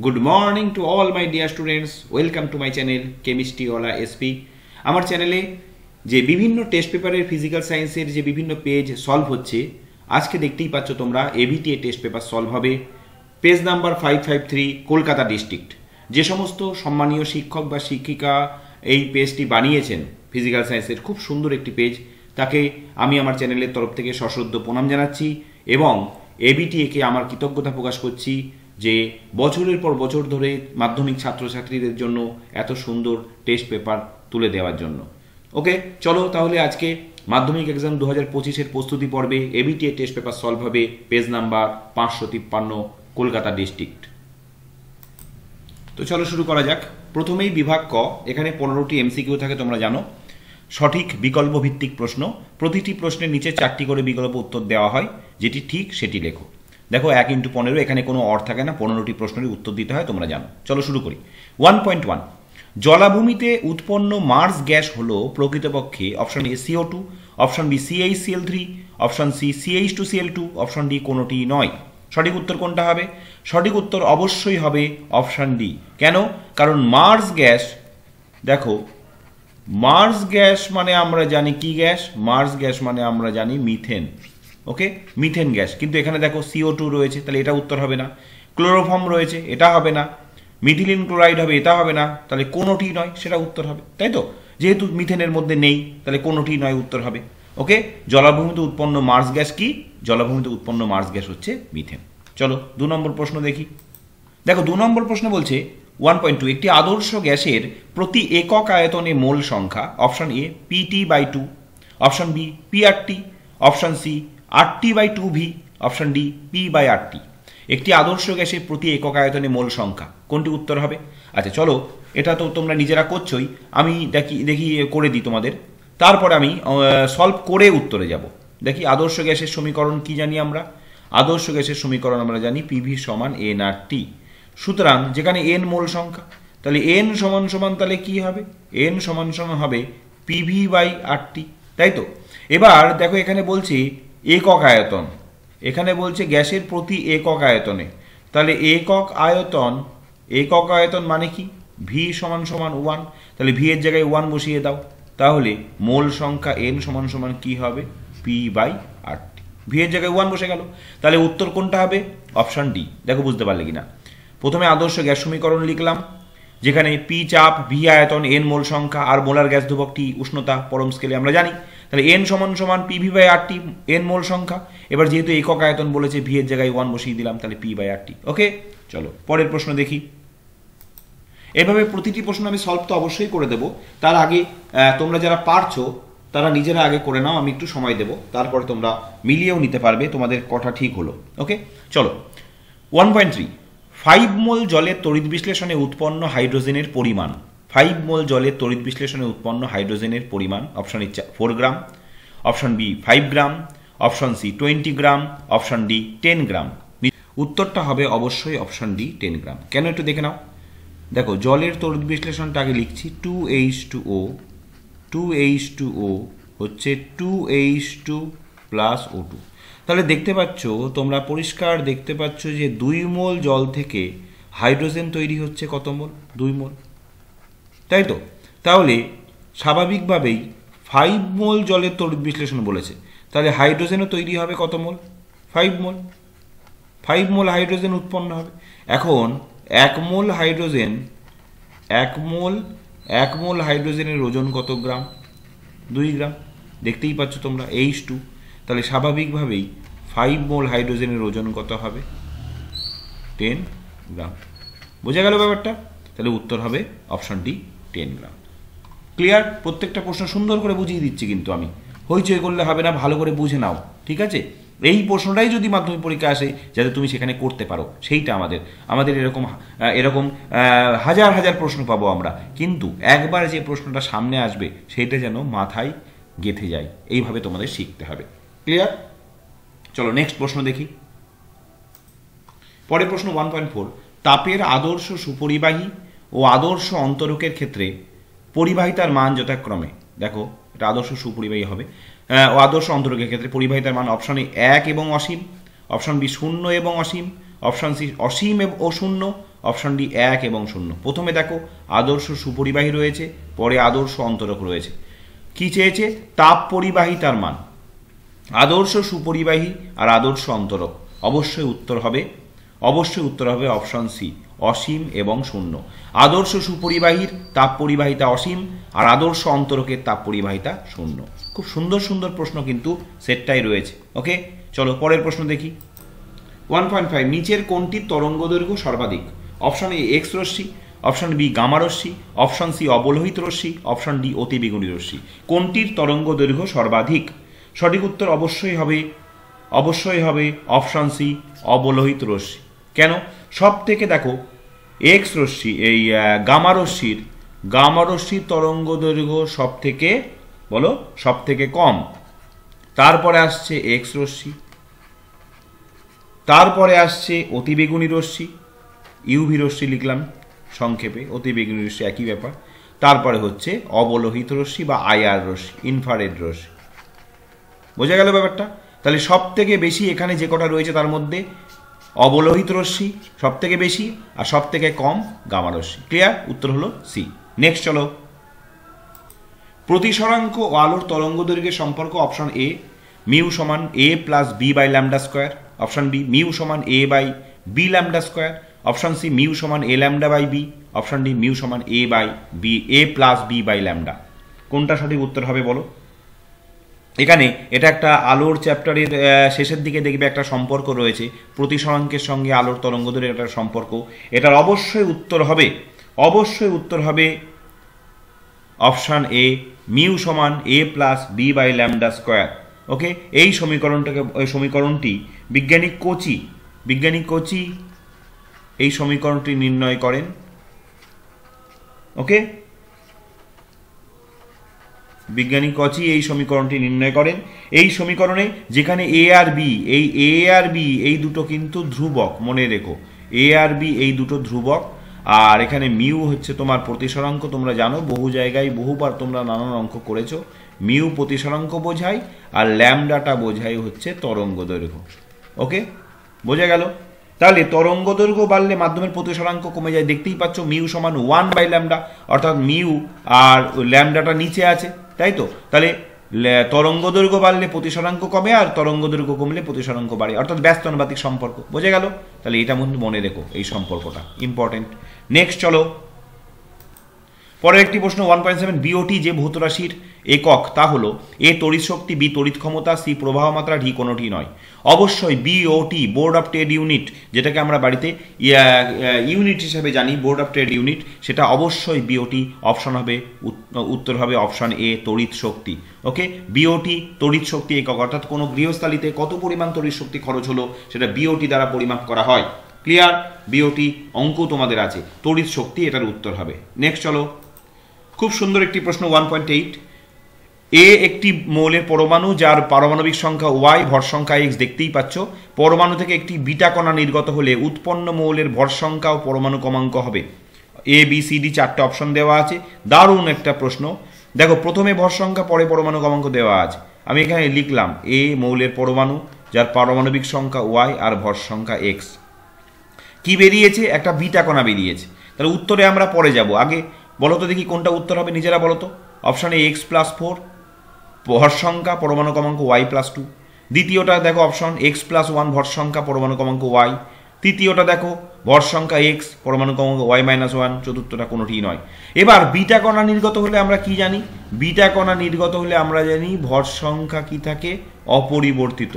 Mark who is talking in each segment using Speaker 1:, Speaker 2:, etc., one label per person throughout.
Speaker 1: Good morning to all my dear students. Welcome to my channel Chemistry Ola SP. আমার চ্যানেলে যে বিভিন্ন test পেপারের ফিজিক্যাল সায়েন্সের যে বিভিন্ন পেজ সলভ হচ্ছে, আজকে দেখতেই পাচ্ছ তোমরা এবিটিএ টেস্ট পেপার সলভ হবে। Page number 553 Kolkata district. যে সমস্ত সম্মানীয় শিক্ষক বা শিক্ষিকা এই পেজটি বানিয়েছেন ফিজিক্যাল সায়েন্সের, খুব সুন্দর একটি পেজ, তাকে আমি আমার চ্যানেলের তরফ থেকে সশ্রদ্ধ প্রণাম জানাচ্ছি এবং এবিটিএকে আমার কৃতজ্ঞতা প্রকাশ করছি যে বছরের পর বছর ধরে মাধ্যমিক ছাত্রছাত্রীদের জন্য এত সুন্দর টেস্ট পেপার তুলে দেওয়ার জন্য। ওকে, চলো তাহলে আজকে মাধ্যমিক এক্সাম 2025-এর প্রস্তুতি পর্বে এবিটিএ টেস্ট পেপার সলভ হবে। Page number 553 Kolkata district. তো চলো শুরু করা যাক। প্রথমেই বিভাগ ক, এখানে 15টি এমসিকিউ থাকে তোমরা জানো। সঠিক বিকল্প ভিত্তিক প্রশ্ন, প্রতিটি প্রশ্নের নিচে 4টি করে বিকল্প উত্তর দেওয়া হয়, যেটি ঠিক সেটি লেখো। দেখো 1x15, এখানে কোনো অর থাকে না, 15টি প্রশ্নের উত্তর দিতে হয়, তোমরা জানো। চলো শুরু করি। 1.1, জলাভূমিতে উৎপন্ন মার্স গ্যাস হলো প্রকৃতপক্ষে option A CO2, option B CH3, option C CH2Cl2, option D কোনোটি নয়। সঠিক উত্তর কোনটা হবে? সঠিক উত্তর অবশ্যই হবে অপশন ডি। কেন? কারণ মার্স গ্যাস, দেখো মার্স গ্যাস মানে আমরা জানি কি গ্যাস? মার্স গ্যাস মানে আমরা জানি মিথেন। ওকে, মিথেন গ্যাস। কিন্তু এখানে দেখো CO2 রয়েছে, তাহলে এটা উত্তর হবে না। ক্লোরোফর্ম রয়েছে, এটা হবে না। মিথিলিন ক্লোরাইড হবে, এটা হবে না। তাহলে কোনোটি নয়, সেটা উত্তর হবে, তাই তো? যেহেতু মিথেনের মধ্যে নেই, তাহলে কোনোটি নয় উত্তর হবে। ওকে, জলাভূমিতে উৎপন্ন মার্স গ্যাস কি? জলাভূমিতে উৎপন্ন মার্স গ্যাস হচ্ছে মিথেন। চলো 2 নম্বর প্রশ্ন দেখি। দেখো 2 নম্বর প্রশ্ন বলছে 1.2, একটি আদর্শ গ্যাসের প্রতি একক আয়তনে মোল সংখ্যা। Option A PT/2, option B PRT, option C RT/2V, option D P/RT। একটি আদর্শ গ্যাসের প্রতি একক আয়তনে মোল সংখ্যা, কোনটি উত্তর হবে? আচ্ছা চলো, এটা তো তোমরা নিজেরা করছোই, আমি দেখি করে দিই তোমাদের, তারপরে আমি সলভ করে উত্তরে যাব। দেখি আদর্শ গ্যাসের সমীকরণ কি জানি আমরা? আদর্শ গ্যাসের সমীকরণ আমরা জানি PV = nRT। সুতরাং যেখানে n মোল সংখ্যা, তাহলে n সমান তাহলে কি হবে? n সমান হবে PV/RT, তাই তো? এবার দেখো এখানে বলছে একক আয়তন, এখানে বলছে গ্যাসের প্রতি একক আয়তনে, তাহলে একক আয়তন মানে কি? V = 1, তাহলে V এর জায়গায় 1 বসিয়ে দাও, তাহলে মোল সংখ্যা n সমান কি হবে? P/RT। V এর জায়গায় 1 বসে গেল, তাহলে উত্তর কোনটা হবে? Option D. দেখো বুঝতে পারলে কিনা? প্রথমে আদর্শ গ্যাস সমীকরণ লিখলাম, যেখানে P চাপ, V আয়তন, n মোল সংখ্যা, আর মোলার গ্যাস ধ্রুবকটি উষ্ণতা পরম স্কেলে আমরা জানি, তাহলে n সমান PV/RT, n মোল সংখ্যা। এবার যেহেতু একক আয়তন বলেছে, V এর জায়গায় 1 বসিয়ে দিলাম, তাহলে P/RT। ওকে, চলো পরের প্রশ্ন দেখি। এভাবে প্রতিটি প্রশ্ন আমি সলভ তো অবশ্যই করে দেব, তার আগে তোমরা যারা পারছো তারা নিজেরা আগে করে নাও, আমি একটু সময় দেব, তারপরে তোমরা মিলিয়েও নিতে পারবে তোমাদের কটা ঠিক হলো। ওকে, চলো 1.3, 5 মোল জলের তড়িৎ বিশ্লেষণে উৎপন্ন হাইড্রোজেনের পরিমাণ। 5 মোল জলের তড়িৎ বিশ্লেষণে উৎপন্ন হাইড্রোজেনের পরিমাণ। Option A 4 gram, option B 5 gram, option C 20 gram, option D 10 gram. উত্তরটা হবে অবশ্যই অপশন ডি 10 গ্রাম। কেন একটু দেখে নাও। দেখো জলের তড়িৎ বিশ্লেষণটা আগে লিখছি, 2H2O হচ্ছে 2H2 + O2। তাহলে দেখতে পাচ্ছ, তোমরা পরিষ্কার দেখতে পাচ্ছ যে 2 মোল জল থেকে হাইড্রোজেন তৈরি হচ্ছে কত মোল? 2 মোল, তাই তো? তাহলে স্বাভাবিকভাবেই 5 মোল জলের তড়িৎ বিশ্লেষণ বলেছে, তাহলে হাইড্রোজেনও তৈরি হবে কত মোল? 5 মোল। 5 মোল হাইড্রোজেন উৎপন্ন হবে। এখন 1 মোল হাইড্রোজেনের ওজন কত গ্রাম? 2 গ্রাম। দেখতেই পাচ্ছ তোমরা H2, তাহলে স্বাভাবিকভাবেই 5 মোল হাইড্রোজেনের ওজন কত হবে? 10 গ্রাম। বোঝা গেল ব্যাপারটা? তাহলে উত্তর হবে অপশন ডি 10 গ্রাম। ক্লিয়ার? প্রত্যেকটা প্রশ্ন সুন্দর করে বুঝিয়ে দিচ্ছি, কিন্তু আমি হইচই করলে হবে না, ভালো করে বুঝে নাও, ঠিক আছে? এই প্রশ্নটাই যদি মাধ্যমিক পরীক্ষা আসে, যাতে তুমি সেখানে করতে পারো, সেইটা আমাদের এরকম হাজার প্রশ্ন পাবো আমরা, কিন্তু একবার যে প্রশ্নটা সামনে আসবে সেইটা যেন মাথায় গেঁথে যায়, এইভাবে তোমাদের শিখতে হবে। ক্লিয়ার? চলো নেক্সট প্রশ্ন দেখি। পরের প্রশ্ন 1.4, তাপের আদর্শ সুপরিবাহী ও আদর্শ অন্তরকের ক্ষেত্রে পরিবাহিতার মান যথাক্রমে, দেখো এটা আদর্শ সুপরিবাহী হবে, ও আদর্শ অন্তরকের ক্ষেত্রে পরিবাহিতার মান অপশন এ 1 এবং অসীম, অপশন বি 0 এবং অসীম, অপশন সি অসীম ও 0, অপশন ডি 1 এবং 0। প্রথমে দেখো আদর্শ সুপরিবাহী রয়েছে, পরে আদর্শ অন্তরক রয়েছে। কি চেয়েছে? তাপ পরিবাহিতার মান। আদর্শ সুপরিবাহী আর আদর্শ অন্তরক। অবশ্যই উত্তর হবে অপশন সি, অসীম এবং 0। আদর্শ সুপরিবাহীর তাপ পরিবাহিতা অসীম আর আদর্শ অন্তরকের তাপ পরিবাহিতা 0। খুব সুন্দর সুন্দর প্রশ্ন কিন্তু সেটটাই রয়েছে। ওকে, চলো পরের প্রশ্ন দেখি। 1.5 নিচের কোনটির তরঙ্গ দৈর্ঘ্য সর্বাধিক? অপশন এ এক্স রশ্মি, অপশন বি গামা রশ্মি, অপশন সি অবলোহিত রশ্মি, অপশন ডি অতিবেগুনি রশ্মি। কোনটির তরঙ্গ দৈর্ঘ্য সর্বাধিক? সঠিক উত্তর অবশ্যই হবে অপশন সি অবলোহিত রশ্মি। কেন? সব থেকে দেখো এক্স রশ্মি এই গামা রশ্মির তরঙ্গ দৈর্ঘ্য সব থেকে কম। তারপরে আসছে এক্স রশ্মি, তারপরে আসছে অতিবেগুনি রশ্মি, ইউভি রশ্মি লিখলাম সংক্ষেপে, অতিবেগুনি রশ্মি একই ব্যাপার। তারপরে হচ্ছে অবলোহিত রশ্মি বা আইআর রশ্মি, ইনফ্রারেড রশ্মি। বোঝা গেল ব্যাপারটা? তাহলে সব থেকে বেশি এখানে যে কটা রয়েছে তার মধ্যে অবলোহিত রশ্মি সব থেকে বেশি আর সব থেকে কম গামা রশ্মি। ক্লিয়ার? উত্তর হলো সি। নেক্সট চলো। প্রতিসরাঙ্ক ও আলোর তরঙ্গ দৈর্ঘ্যের সম্পর্ক। অপশন এ মিউ সমান A plus B by lambda square, option B mu সমান A by B lambda square, option C mu সমান A lambda by B, option D mu সমান A plus B by lambda. কোনটা সঠিক উত্তর হবে বলো? এখানে এটা একটা আলোর চ্যাপ্টারের শেষের দিকে দেখবে একটা সম্পর্ক রয়েছে প্রতিসরাঙ্কের সঙ্গে আলোর তরঙ্গ দৈর্ঘ্যের একটা সম্পর্ক। এটার অবশ্যই উত্তর হবে অপশন এ মিউ সমান A plus B by lambda square. Okay, এই সমীকরণটি বিজ্ঞানী কোচি এই সমীকরণটি নির্ণয় করেন। ওকে, বিজ্ঞানী কচি এই সমীকরণটি নির্ণয় করেন। এই সমীকরণে যেখানে এ আর বি এই দুটো কিন্তু ধ্রুবক, মনে রেখো, এ আর বি এই দুটো ধ্রুবক। আর এখানে মিউ হচ্ছে তোমার প্রতিসরাঙ্ক। তোমরা জানো বহু জায়গায় বহুবার তোমরা নানান অঙ্ক করেছো। মিউ প্রতিসরাঙ্ক বোঝায় আর ল্যামডাটা বোঝায় হচ্ছে তরঙ্গ দৈর্ঘ্য। ওকে, বোঝা গেল? তাহলে তরঙ্গ দৈর্ঘ্য বাড়লে মাধ্যমের প্রতিসরাঙ্ক কমে যায়। দেখতেই পাচ্ছ মিউ সমান 1 বাই ল্যামডা, অর্থাৎ মিউ আর ল্যামডাটা নিচে আছে, তাই তো? তাহলে তরঙ্গ দৈর্ঘ্য বাড়লে প্রতিসরাঙ্ক কমে আর তরঙ্গ দৈর্ঘ্য কমলে প্রতিসরাঙ্ক বাড়ে, অর্থাৎ ব্যস্তানুপাতিক সম্পর্ক। বোঝা গেল? তাহলে এটা মনে রেখো, এই সম্পর্কটা ইম্পর্টেন্ট। নেক্সট চলো পরের একটি প্রশ্ন। 1.7 বিওটি যে ভৌত রাশির একক তা হলো এ তড়িৎ শক্তি, বি তড়িৎ ক্ষমতা, সি প্রবাহ মাত্রা, ডি কোনোটি নয়। অবশ্যই BOT board of trade unit, যেটাকে আমরা বাড়িতে ইউনিট হিসেবে জানি, বোর্ড অফ ট্রেড ইউনিট, সেটা অবশ্যই বিওটি। অপশন হবে উত্তর হবে অপশন এ তড়িৎ শক্তি। ওকে, বিওটি তড়িৎ শক্তি একক, অর্থাৎ কোনো গৃহস্থালিতে কত পরিমাণ তড়িৎ শক্তি খরচ হলো সেটা বিওটি দ্বারা পরিমাপ করা হয়। ক্লিয়ার? বিওটি অঙ্ক তোমাদের আছে, তড়িৎ শক্তি এটার উত্তর হবে। নেক্সট চলো, খুব সুন্দর একটি প্রশ্ন। 1.8 এ একটি মৌলের পরমাণু যার পারমাণবিক সংখ্যা ওয়াই, ভর সংখ্যা এক্স। দেখতেই পাচ্ছ পরমাণু থেকে একটি বিটা কণা নির্গত হলে উৎপন্ন মৌলের ভর সংখ্যা ও পরমাণু ক্রমাঙ্ক হবে। A B C D 4টে option দেওয়া আছে। দারুণ একটা প্রশ্ন। দেখো প্রথমে ভর সংখ্যা, পরে পরমাণু ক্রমাঙ্ক দেওয়া আছে। আমি এখানে লিখলাম এ মৌলের পরমাণু যার পারমাণবিক সংখ্যা ওয়াই আর ভর সংখ্যা এক্স। কি বেরিয়েছে? একটা বিটা কণা বেরিয়েছে। তাহলে উত্তরে আমরা পরে যাব। আগে বলো তো দেখি কোনটা উত্তর হবে, নিজেরা বলো তো। অপশন এ এক্স প্লাস 4, ভর সংখ্যা পরমাণু ক্রমাঙ্ক ওয়াই প্লাস 2। দ্বিতীয়টা দেখো অপশন এক্স প্লাস 1, ভর সংখ্যা পরমাণু ক্রমাঙ্ক ওয়াই। তৃতীয়টা দেখো ভর সংখ্যা এক্স, পরমাণু ক্রমাঙ্ক ওয়াই মাইনাস 1। চতুর্থটা কোনোটিই নয়। এবার বিটা কণা নির্গত হলে আমরা কি জানি? বিটা কণা নির্গত হলে আমরা জানি ভর সংখ্যা কি থাকে? অপরিবর্তিত,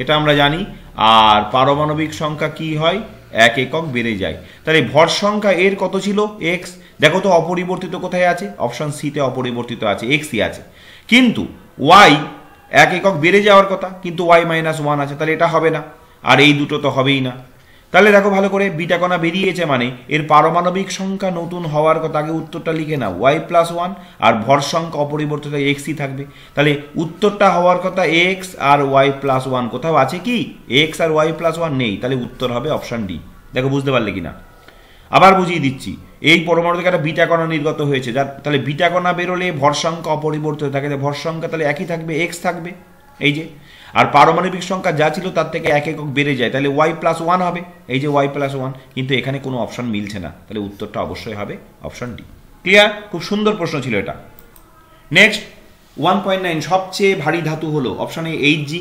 Speaker 1: এটা আমরা জানি। আর পারমাণবিক সংখ্যা কি হয়? 1 একক বেড়ে যায়। তাহলে ভর সংখ্যা এর কত ছিল? এক্স। দেখো তো অপরিবর্তিত কোথায় আছে? অপশন সিতে অপরিবর্তিত আছে, এক্সই আছে। কিন্তু ওয়াই 1 একক বেড়ে যাওয়ার কথা, কিন্তু ওয়াই মাইনাস 1 আছে, তাহলে এটা হবে না। আর এই দুটো তো হবেই না। তাহলে দেখো ভালো করে, বিটা কণা বেরিয়েছে মানে এর পারমাণবিক সংখ্যা নতুন হওয়ার কথা। আগে উত্তরটা লিখে নাও, ওয়াই প্লাস 1 আর ভর সংখ্যা অপরিবর্তিত এক্সই থাকবে। তাহলে উত্তরটা হওয়ার কথা এক্স আর ওয়াই প্লাস 1। কোথাও আছে কি এক্স আর ওয়াই প্লাস 1? নেই। তাহলে উত্তর হবে অপশন ডি। দেখো বুঝতে পারলে কিনা? আবার বুঝিয়ে দিচ্ছি। এই পরমাণু থেকে একটা বিটা কণা নির্গত হয়েছে, যার তাহলে বিটা কণা বেরোলে ভর সংখ্যা অপরিবর্তিত থাকে। ভর সংখ্যা তাহলে একই থাকবে, এক্স থাকবে। এই যে, আর পারমাণবিক সংখ্যা যা ছিল তার থেকে এক একক বেড়ে যায়, তাহলে y+1 হবে, এই যে y+1, কিন্তু এখানে কোনো অপশন মিলছে না, তাহলে উত্তরটা অবশ্যই হবে অপশন ডি। ক্লিয়ার? খুব সুন্দর প্রশ্ন ছিল এটা। নেক্সট 1.9 সবচেয়ে ভারী ধাতু হলো option A Hg,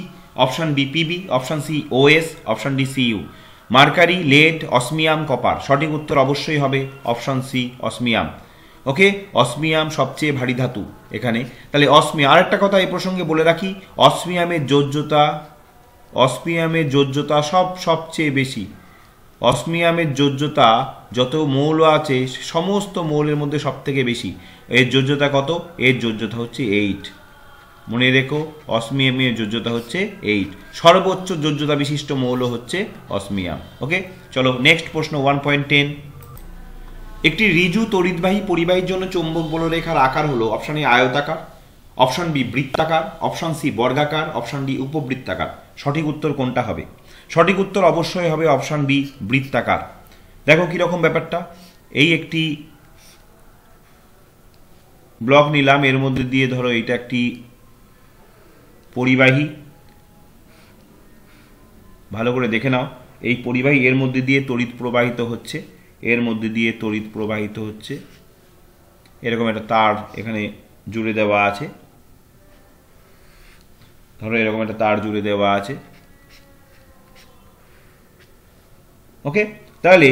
Speaker 1: option B PB, option C OS, option D CU. Mercury, lead, osmium, copper. সঠিক উত্তর অবশ্যই হবে option C osmium. Okay, osmium সবচেয়ে ভারী ধাতু এখানে। তাহলে অসমিয়াম, আরেকটা কথা এই প্রসঙ্গে বলে রাখি, অসমিয়ামের যোজ্যতা সবচেয়ে বেশি। অসমিয়ামের যোজ্যতা যত মৌল আছে সমস্ত মৌলের মধ্যে সব থেকে বেশি। এর যোজ্যতা কত? এর যোজ্যতা হচ্ছে 8। মনে রেখো, অসমিয়ামের যোজ্যতা হচ্ছে 8। সর্বোচ্চ যোজ্যতা বিশিষ্ট মৌল হচ্ছে অসমিয়াম। ওকে, চলো নেক্সট প্রশ্ন 1.10। একটি ঋজু তড়িৎবাহী পরিবাহীর জন্য চৌম্বক বলরেখার আকার হলো অপশন এ আয়তাকার, অপশন বি বৃত্তাকার, অপশন সি বর্গাকার, অপশন ডি উপবৃত্তাকার। সঠিক উত্তর কোনটা হবে? সঠিক উত্তর অবশ্যই হবে অপশন বি বৃত্তাকার। দেখো কিরকম ব্যাপারটা, এই একটি ব্লক নিলাম, এর মধ্যে দিয়ে ধরো এটা একটি পরিবাহী, ভালো করে দেখে নাও, এই পরিবাহী এর মধ্যে দিয়ে তড়িৎ প্রবাহিত হচ্ছে, এর মধ্যে দিয়ে তড়িৎ প্রবাহিত হচ্ছে, এরকম একটা তার এখানে জুড়ে দেওয়া আছে, ধরো এরকম একটা তার জুড়ে দেওয়া আছে। ওকে, তাহলে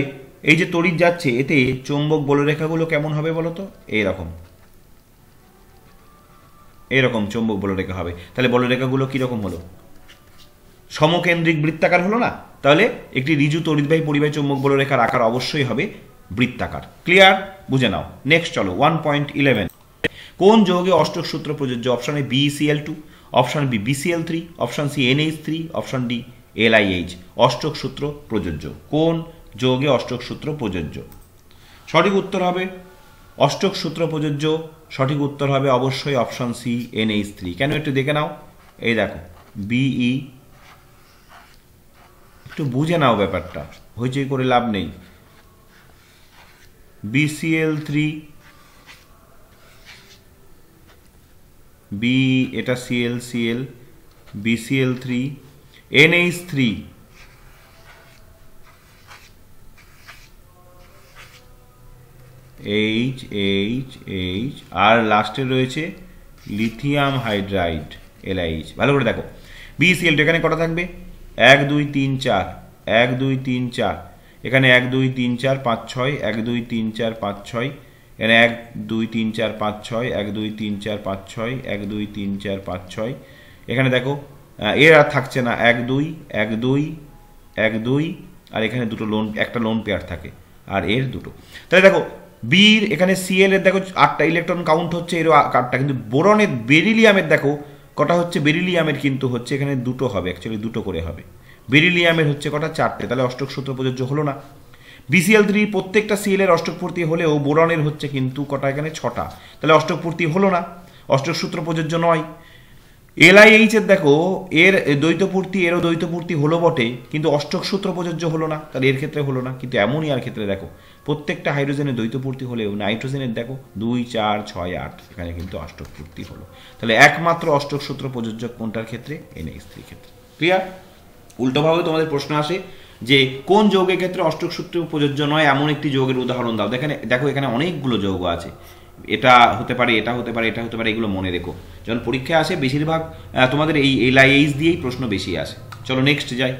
Speaker 1: এই যে তড়িৎ যাচ্ছে, এতে চৌম্বক বলরেখাগুলো কেমন হবে বলো তো? এরকম চৌম্বক বলরেখা হবে। তাহলে বলরেখাগুলো কিরকম হলো? সমকেন্দ্রিক বৃত্তাকার হলো না? তাহলে একটি ঋজু তড়িৎবাহী পরিবাহী চৌম্বক বলরেখার আকার অবশ্যই হবে বৃত্তাকার। ক্লিয়ার? বুঝে নাও। নেক্সট চলো 1.11। কোন যৌগে অষ্টক সূত্র প্রযোজ্য? Option A BeCl2, option B BCl3, option C NH3, option D LiH। অষ্টক সূত্র প্রযোজ্য কোন যৌগে অষ্টক সূত্র প্রযোজ্য? সঠিক উত্তর হবে অষ্টক সূত্র প্রযোজ্য, সঠিক উত্তর হবে অবশ্যই অপশন সি NH3। কেন একটু দেখে নাও, এই দেখো BE, একটু বুঝে নাও ব্যাপারটা, হইচই করে লাভ নেই। BCl3, B এটা Cl, BCl3, NH3, H, আর লাস্টে রয়েছে লিথিয়াম হাইড্রাইড LiH। ভালো করে দেখো, BCl2 এখানে কটা থাকবে? 1 2 3 4, 1 2 3 4, এখানে 1 2 3 4 5 6, 1 2 3 4 5 6, এখানে 1 2 3 4 5 6, 1 2 3 4 5 6, 1 2 3 4 5 6, এখানে দেখো এর আর থাকছে না, 1 2 1 2 1 2, আর এখানে দুটো একটা লোন পেয়ার থাকে, আর এর দুটো। তাহলে দেখো বির এখানে Cl এর দেখো 8টা ইলেকট্রন কাউন্ট হচ্ছে, এরও 8টা, কিন্তু বোরনের বেরিলিয়ামের দেখো কটা হচ্ছে? বেরিলিয়ামের কিন্তু হচ্ছে এখানে দুটো হবে, অ্যাকচুয়ালি দুটো করে হবে। বেরিলিয়ামের হচ্ছে কটা? 4টে। তাহলে অষ্টক সূত্র প্রযোজ্য হলো না। BCl3 প্রত্যেকটা Cl এর অষ্টক পূর্তি হলেও বোরনের হচ্ছে কিন্তু কটা? এখানে 6টা। তাহলে অষ্টক পূর্তি হলো না, অষ্টক সূত্র প্রযোজ্য নয়। LiH এর দেখো এর দ্বৈতপূর্তি, এরও দ্বৈতপূর্তি হলো বটে, কিন্তু অষ্টক সূত্র প্রযোজ্য হলো না, তাহলে এর ক্ষেত্রে হলো না। কিন্তু অ্যামোনিয়ার ক্ষেত্রে দেখো প্রত্যেকটা হাইড্রোজেনের দ্বৈতপূর্তি হলেও নাইট্রোজেনের দেখো 2 4 6 8, এখানে কিন্তু অষ্টক পূর্তি হলো। তাহলে একমাত্র অষ্টক সূত্র প্রযোজ্য কোনটার ক্ষেত্রে? NH3 ক্ষেত্রে। ক্লিয়ার? উল্টোভাবে তোমাদের প্রশ্ন আসে যে কোন যৌগের ক্ষেত্রে অষ্টক সূত্র প্রযোজ্য নয়, এমন একটি যৌগের উদাহরণ দাও। দেখো এখানে অনেকগুলো যৌগ আছে, এটা হতে পারে, এটা হতে পারে, এটা হতে পারে, এগুলো মনে রেখো। যখন পরীক্ষায় আসে বেশিরভাগ তোমাদের এই LiH দিয়েই প্রশ্ন বেশি আসে। চলো নেক্সট যাই।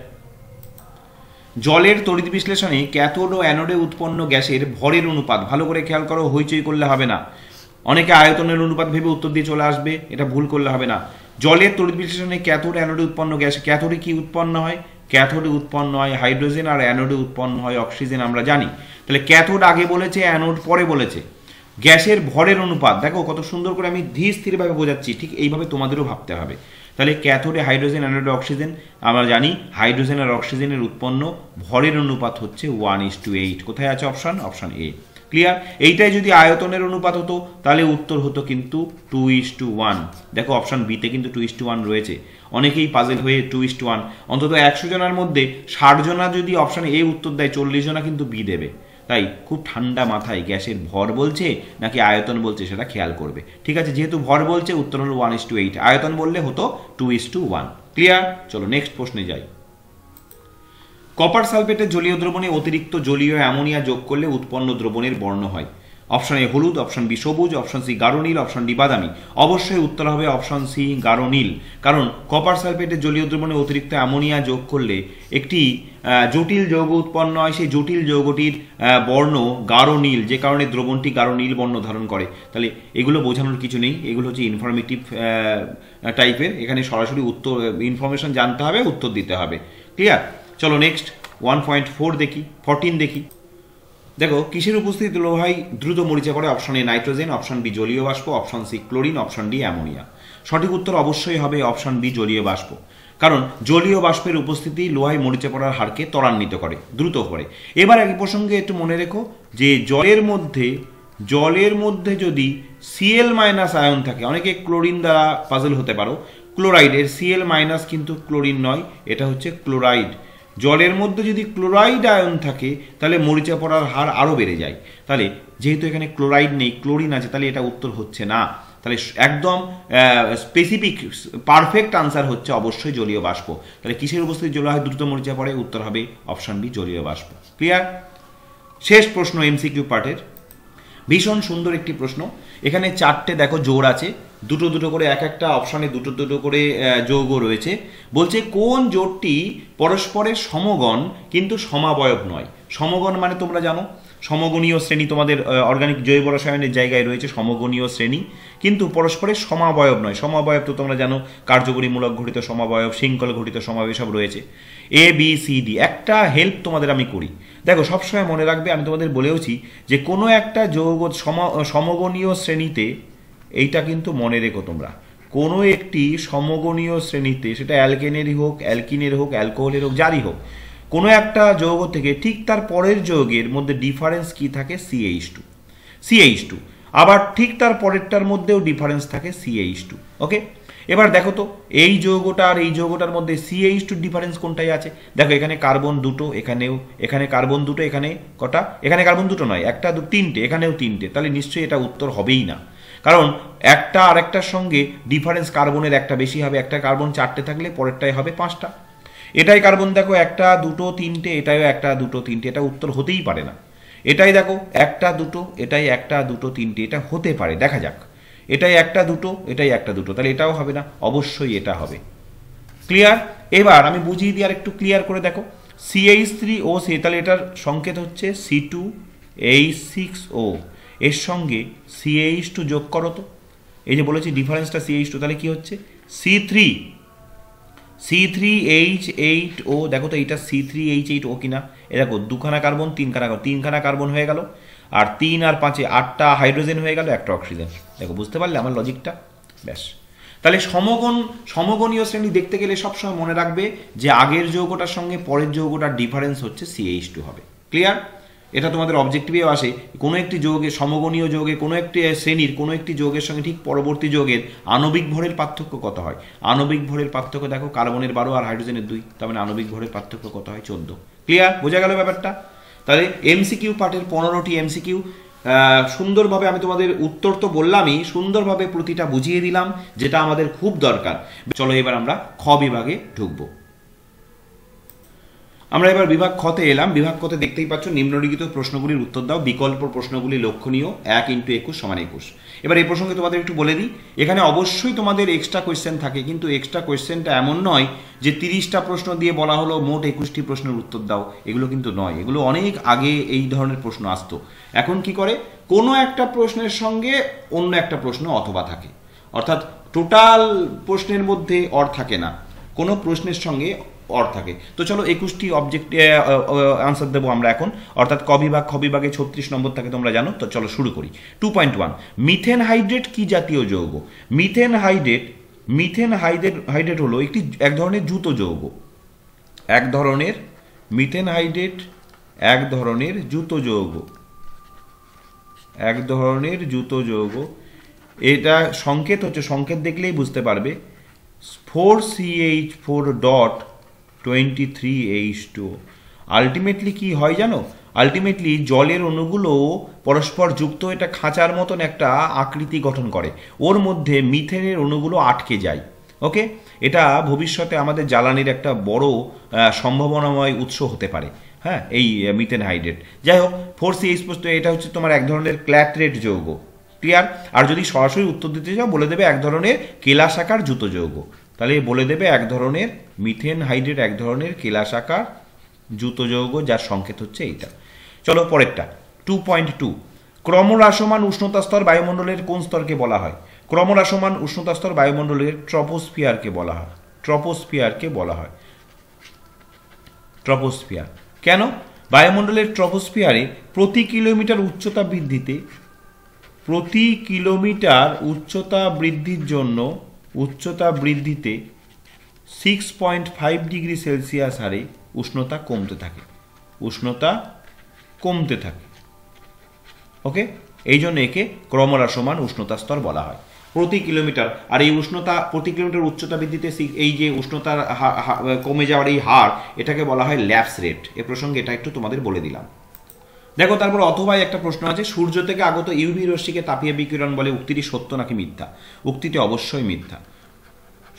Speaker 1: জলের তড়িৎ বিশ্লেষণে ক্যাথোড ও অ্যানোডে উৎপন্ন গ্যাসের ভরের অনুপাত, ভালো করে খেয়াল করো, হইচই করলে হবে না। অনেকে আয়তনের অনুপাত ভেবে উত্তর দিয়ে চলে আসবে, এটা ভুল করলে হবে না। জলের তড়িৎ বিশ্লেষণে ক্যাথোড অ্যানোডে উৎপন্ন গ্যাস, ক্যাথোডে কি উৎপন্ন হয়? ক্যাথোডে উৎপন্ন হয় হাইড্রোজেন, আর অ্যানোডে উৎপন্ন হয় অক্সিজেন, আমরা জানি। তাহলে ক্যাথোড আগে বলেছে, অ্যানোড পরে বলেছে। গ্যাসের ভরের অনুপাত দেখো কত সুন্দর করে আমি ধীর স্থিরভাবে বোঝাচ্ছি, ঠিক এইভাবে তোমাদেরও ভাবতে হবে। তাহলে ক্যাথোডে হাইড্রোজেন, অ্যানোডে অক্সিজেন, আমরা জানি হাইড্রোজেন আর অক্সিজেনের উৎপন্ন ভরের অনুপাত হচ্ছে 1:8। কোথায় আছে অপশন? Option A. ক্লিয়ার? এইটাই যদি আয়তনের অনুপাত হতো তাহলে উত্তর হতো কিন্তু 2:1। দেখো অপশন বিতে কিন্তু 2:1 রয়েছে। অনেকেই পাজেল হয়ে 2:1, অন্তত 100 জনের মধ্যে 60 জনা যদি অপশন এ উত্তর দেয়, 40 জনা কিন্তু বি দেবে। তাই খুব ঠান্ডা মাথায় গ্যাসের ভর বলছে নাকি আয়তন বলছে সেটা খেয়াল করবে। ঠিক আছে, যেহেতু ভর বলছে উত্তর হলো 1:8, আয়তন বললে হতো 2:1। ক্লিয়ার? চলো নেক্সট প্রশ্নে যাই। কপার সালফেটের জলীয় দ্রবণে অতিরিক্ত জলীয় অ্যামোনিয়া যোগ করলে উৎপন্ন দ্রবণের বর্ণ হয়। অপশন এ হলুদ, অপশন বি সবুজ, অপশন সি গাঢ় নীল, অপশন ডি বাদামি। অবশ্যই উত্তর হবে অপশন সি গাঢ় নীল, কারণ কপার সালফেটের জলীয় দ্রবণে অতিরিক্ত অ্যামোনিয়া যোগ করলে একটি জটিল যৌগ উৎপন্ন হয়। সেই জটিল যৌগটির বর্ণ গাঢ় নীল, যে কারণে দ্রবণটি গাঢ় নীল বর্ণ ধারণ করে। তাহলে এগুলো বোঝানোর কিছু নেই, এগুলো হচ্ছে ইনফরমেটিভ টাইপের। এখানে সরাসরি উত্তর ইনফরমেশন জানতে হবে, উত্তর দিতে হবে। ক্লিয়ার? চলো নেক্সট 1.14 দেখি। দেখো, কিসের উপস্থিতি লোহাই দ্রুত মরিচা পড়ে? Option A nitrogen, option B জলীয় বাষ্প, option C chlorine, option D ammonia. সঠিক উত্তর অবশ্যই হবে অপশন বি জলীয় বাষ্প, কারণ জলীয় বাষ্পের উপস্থিতি লোহায় মরিচা পড়ার হারকে ত্বরান্বিত করে, দ্রুত করে। এবার একই প্রসঙ্গে একটু মনে রেখো যে জলের মধ্যে যদি Cl- আয়ন থাকে, অনেকে ক্লোরিন দ্বারা পাজল হতে পারো, ক্লোরাইডের Cl- কিন্তু ক্লোরিন নয়, এটা হচ্ছে ক্লোরাইড। জলের মধ্যে যদি ক্লোরাইড আয়ন থাকে তাহলে মরিচা পড়ার হার আরও বেড়ে যায়। তাহলে যেহেতু এখানে ক্লোরাইড নেই, ক্লোরিন আছে, তাহলে এটা উত্তর হচ্ছে না। তাহলে একদম স্পেসিফিক পারফেক্ট আনসার হচ্ছে অবশ্যই জলীয় বাষ্প। তাহলে কিসের উপস্থিতি জল হয় দ্রুত মরিচা পড়ে? উত্তর হবে অপশন বি জলীয় বাষ্প। ক্লিয়ার? শেষ প্রশ্ন এমসিকিউ পার্টের, ভীষণ সুন্দর একটি প্রশ্ন। এখানে 4টে দেখো জোড় আছে, দুটো দুটো করে, এক একটা অপশানে দুটো দুটো করে যৌগ রয়েছে। বলছে কোন জোড়টি পরস্পরের সমগণ কিন্তু সমাবয়ব নয়। সমগণ মানে তোমরা জানো, সমগণীয় শ্রেণী তোমাদের অর্গানিক জৈব রসায়নের জায়গায় রয়েছে সমগণীয় শ্রেণী, কিন্তু পরস্পরের সমাবয়ব নয়। সমাবয়ব তো তোমরা জানো, কার্যকরীমূলক ঘটিত সমাবয়ব, শৃঙ্খল ঘটিত সমাবয়ব সব রয়েছে। A B C D. একটা হেল্প তোমাদের আমি করি, দেখো সবসময় মনে রাখবে, আমি তোমাদের বলেওছি যে কোনো একটা যৌগ সমগণীয় শ্রেণীতে, এইটা কিন্তু মনে রেখো তোমরা, কোনো একটি সমগণীয় শ্রেণীতে, সেটা অ্যালকেনের হোক, অ্যালকিনের হোক, অ্যালকোহলের হোক, যারই হোক, কোনো একটা যৌগ থেকে ঠিক তার পরের যৌগের মধ্যে ডিফারেন্স কি থাকে? CH2। আবার ঠিক তার পরেরটার মধ্যেও ডিফারেন্স থাকে CH2। ওকে, এবার দেখো তো এই যৌগটা আর এই যৌগটার মধ্যে CH2 ডিফারেন্স কোনটাই আছে? দেখো এখানে কার্বন দুটো, এখানে কার্বন দুটো, এখানে কটা? এখানে কার্বন দুটো নয়, একটা তিনটে, এখানেও তিনটে। তাহলে নিশ্চয়ই এটা উত্তর হবেই না, কারণ একটা আরেকটার সঙ্গে ডিফারেন্স কার্বনের একটা বেশি হবে। একটা কার্বন 4টে থাকলে পরেরটাই হবে 5টা। এটাই কার্বন দেখো 1 2 3টে, এটাও 1 2 3টে, এটা উত্তর হতেই পারে না। এটাই দেখো 1 2, এটাই 1 2 3টে, এটা হতে পারে, দেখা যাক। এটাই 1 2, এটাই 1 2, তাহলে এটাও হবে না, অবশ্যই এটা হবে। ক্লিয়ার? এবার আমি বুঝিয়ে দিই আর একটু ক্লিয়ার করে দেখো। CH3OC, তাহলে এটার সংকেত হচ্ছে C2H6O, এর সঙ্গে CH2 যোগ করো তো। এই যে বলেছি ডিফারেন্সটা CH2, তাহলে কি হচ্ছে? C3H8O। দেখো তো এইটা C3H8O কিনা, এ দেখো দুখানা কার্বন, তিনখানা কার্বন হয়ে গেল, আর 3 আর 5 8টা হাইড্রোজেন হয়ে গেল, একটা অক্সিজেন। দেখো, বুঝতে পারলে আমার লজিকটা? ব্যাস। তাহলে সমগণীয় শ্রেণী দেখতে গেলে সবসময় মনে রাখবে যে আগের যৌগটার সঙ্গে পরের যৌগটার ডিফারেন্স হচ্ছে CH2 হবে। ক্লিয়ার? এটা তোমাদের অবজেক্টিভেও আসে, কোনো একটি যৌগে, সমগণীয় যৌগে, কোনো একটি শ্রেণীর কোনো একটি যৌগের সঙ্গে ঠিক পরবর্তী যৌগের আণবিক ভরের পার্থক্য কত হয়? আণবিক ভরের পার্থক্য দেখো, কার্বনের 12 আর হাইড্রোজেনের 2, তার মানে আণবিক ভরের পার্থক্য কত হয়? 14। ক্লিয়ার? বোঝা গেল ব্যাপারটা? তাহলে এমসিকিউ পার্টের 15টি এমসিকিউ সুন্দরভাবে আমি তোমাদের উত্তর তো বললামই, সুন্দরভাবে প্রতিটা বুঝিয়ে দিলাম, যেটা আমাদের খুব দরকার। চলো এবার আমরা খ বিভাগে ঢুকবো। আমরা এবার বিভাগ খতে এলাম। বিভাগ খতে দেখতেই পাচ্ছ, নিম্নলিখিত প্রশ্নগুলির উত্তর দাও, বিকল্প প্রশ্নগুলি লক্ষণীয়, 1 × 21 = 21। এবার এই প্রসঙ্গে তোমাদের একটু বলে দিই, এখানে অবশ্যই তোমাদের এক্সট্রা কোয়েশ্চেন থাকে, কিন্তু এক্সট্রা কোয়েশ্চেনটা এমন নয় যে 30টা প্রশ্ন দিয়ে বলা হলো মোট 21টি প্রশ্নের উত্তর দাও, এগুলো কিন্তু নয়। এগুলো অনেক আগে এই ধরনের প্রশ্ন আসতো। এখন কি করে, কোনো একটা প্রশ্নের সঙ্গে অন্য একটা প্রশ্ন অথবা থাকে, অর্থাৎ টোটাল প্রশ্নের মধ্যে অর থাকে না, কোনো প্রশ্নের সঙ্গে অর থাকে। তো চলো 21টি অবজেক্ট আনসার দেবো আমরা এখন, অর্থাৎ ক বিভাগ, খ বিভাগে 36 নম্বর থাকে তোমরা জানো। তো চলো শুরু করি। 2.1, মিথেন হাইড্রেট কি জাতীয় যৌগ? মিথেন হাইড্রেট হলো এক ধরনের যৌগ, মিথেন হাইড্রেট এক ধরনের যৌগ। এটা সংকেত হচ্ছে, সংকেত দেখলেই বুঝতে পারবে, 4CH4.23H2O। আলটিমেটলি কি হয় জানো? আলটিমেটলি জলের অণুগুলো পরস্পর যুক্ত এটা খাঁচার মতন একটা আকৃতি গঠন করে, ওর মধ্যে মিথেনের অণুগুলো আটকে যায়। ওকে, এটা ভবিষ্যতে আমাদের জ্বালানির একটা বড় সম্ভাবনাময় উৎস হতে পারে। হ্যাঁ, এই মিথেন হাইড্রেট। যাই হোক, 4CH+, এটা হচ্ছে তোমার এক ধরনের ক্ল্যাটরেট যৌগ। ক্লিয়ার? আর যদি সরাসরি উত্তর দিতে চাও বলে দেবে এক ধরনের কেলাসাকার যুত যৌগ। তাহলে বলে দেবে এক ধরনের মিথেন হাইড্রেট এক ধরনের কেলাসাকার যুত যৌগ, যার সংকেত হচ্ছে এইটা। চলো পরেরটা 2.2। ক্রমহ্রাসমান উষ্ণতা স্তর বায়ুমণ্ডলের কোন স্তরকে বলা হয়? ক্রমহ্রাসমান উষ্ণতা স্তর বায়ুমণ্ডলের ট্রপোস্ফিয়ারকে বলা হয়। ট্রপোস্ফিয়ারকে বলা হয় ট্রপোস্ফিয়ার। কেন? বায়ুমণ্ডলের ট্রপোস্ফিয়ারে প্রতি কিলোমিটার উচ্চতা বৃদ্ধিতে প্রতি কিলোমিটার উচ্চতা বৃদ্ধির জন্য উচ্চতা বৃদ্ধিতে 6.5 ডিগ্রি সেলসিয়াস হারে উষ্ণতা কমতে থাকে। উষ্ণতা কমতে থাকে। ওকে, এই জন্য একে ক্রমহ্রাসমান উষ্ণতা স্তর বলা হয় প্রতি কিলোমিটার। আর এই উষ্ণতা প্রতি কিলোমিটার উচ্চতা বৃদ্ধিতে এই যে উষ্ণতার কমে যাওয়ার এই হার, এটাকে বলা হয় ল্যাপস রেট। এ প্রসঙ্গে এটা একটু তোমাদের বলে দিলাম। দেখো, তারপর অথবা একটা প্রশ্ন আছে, সূর্য থেকে আগত ইউভি রশ্মিকে তাপীয় বিকিরণ বলে, উক্তিটি সত্য নাকি মিথ্যা? উক্তিটি অবশ্যই মিথ্যা।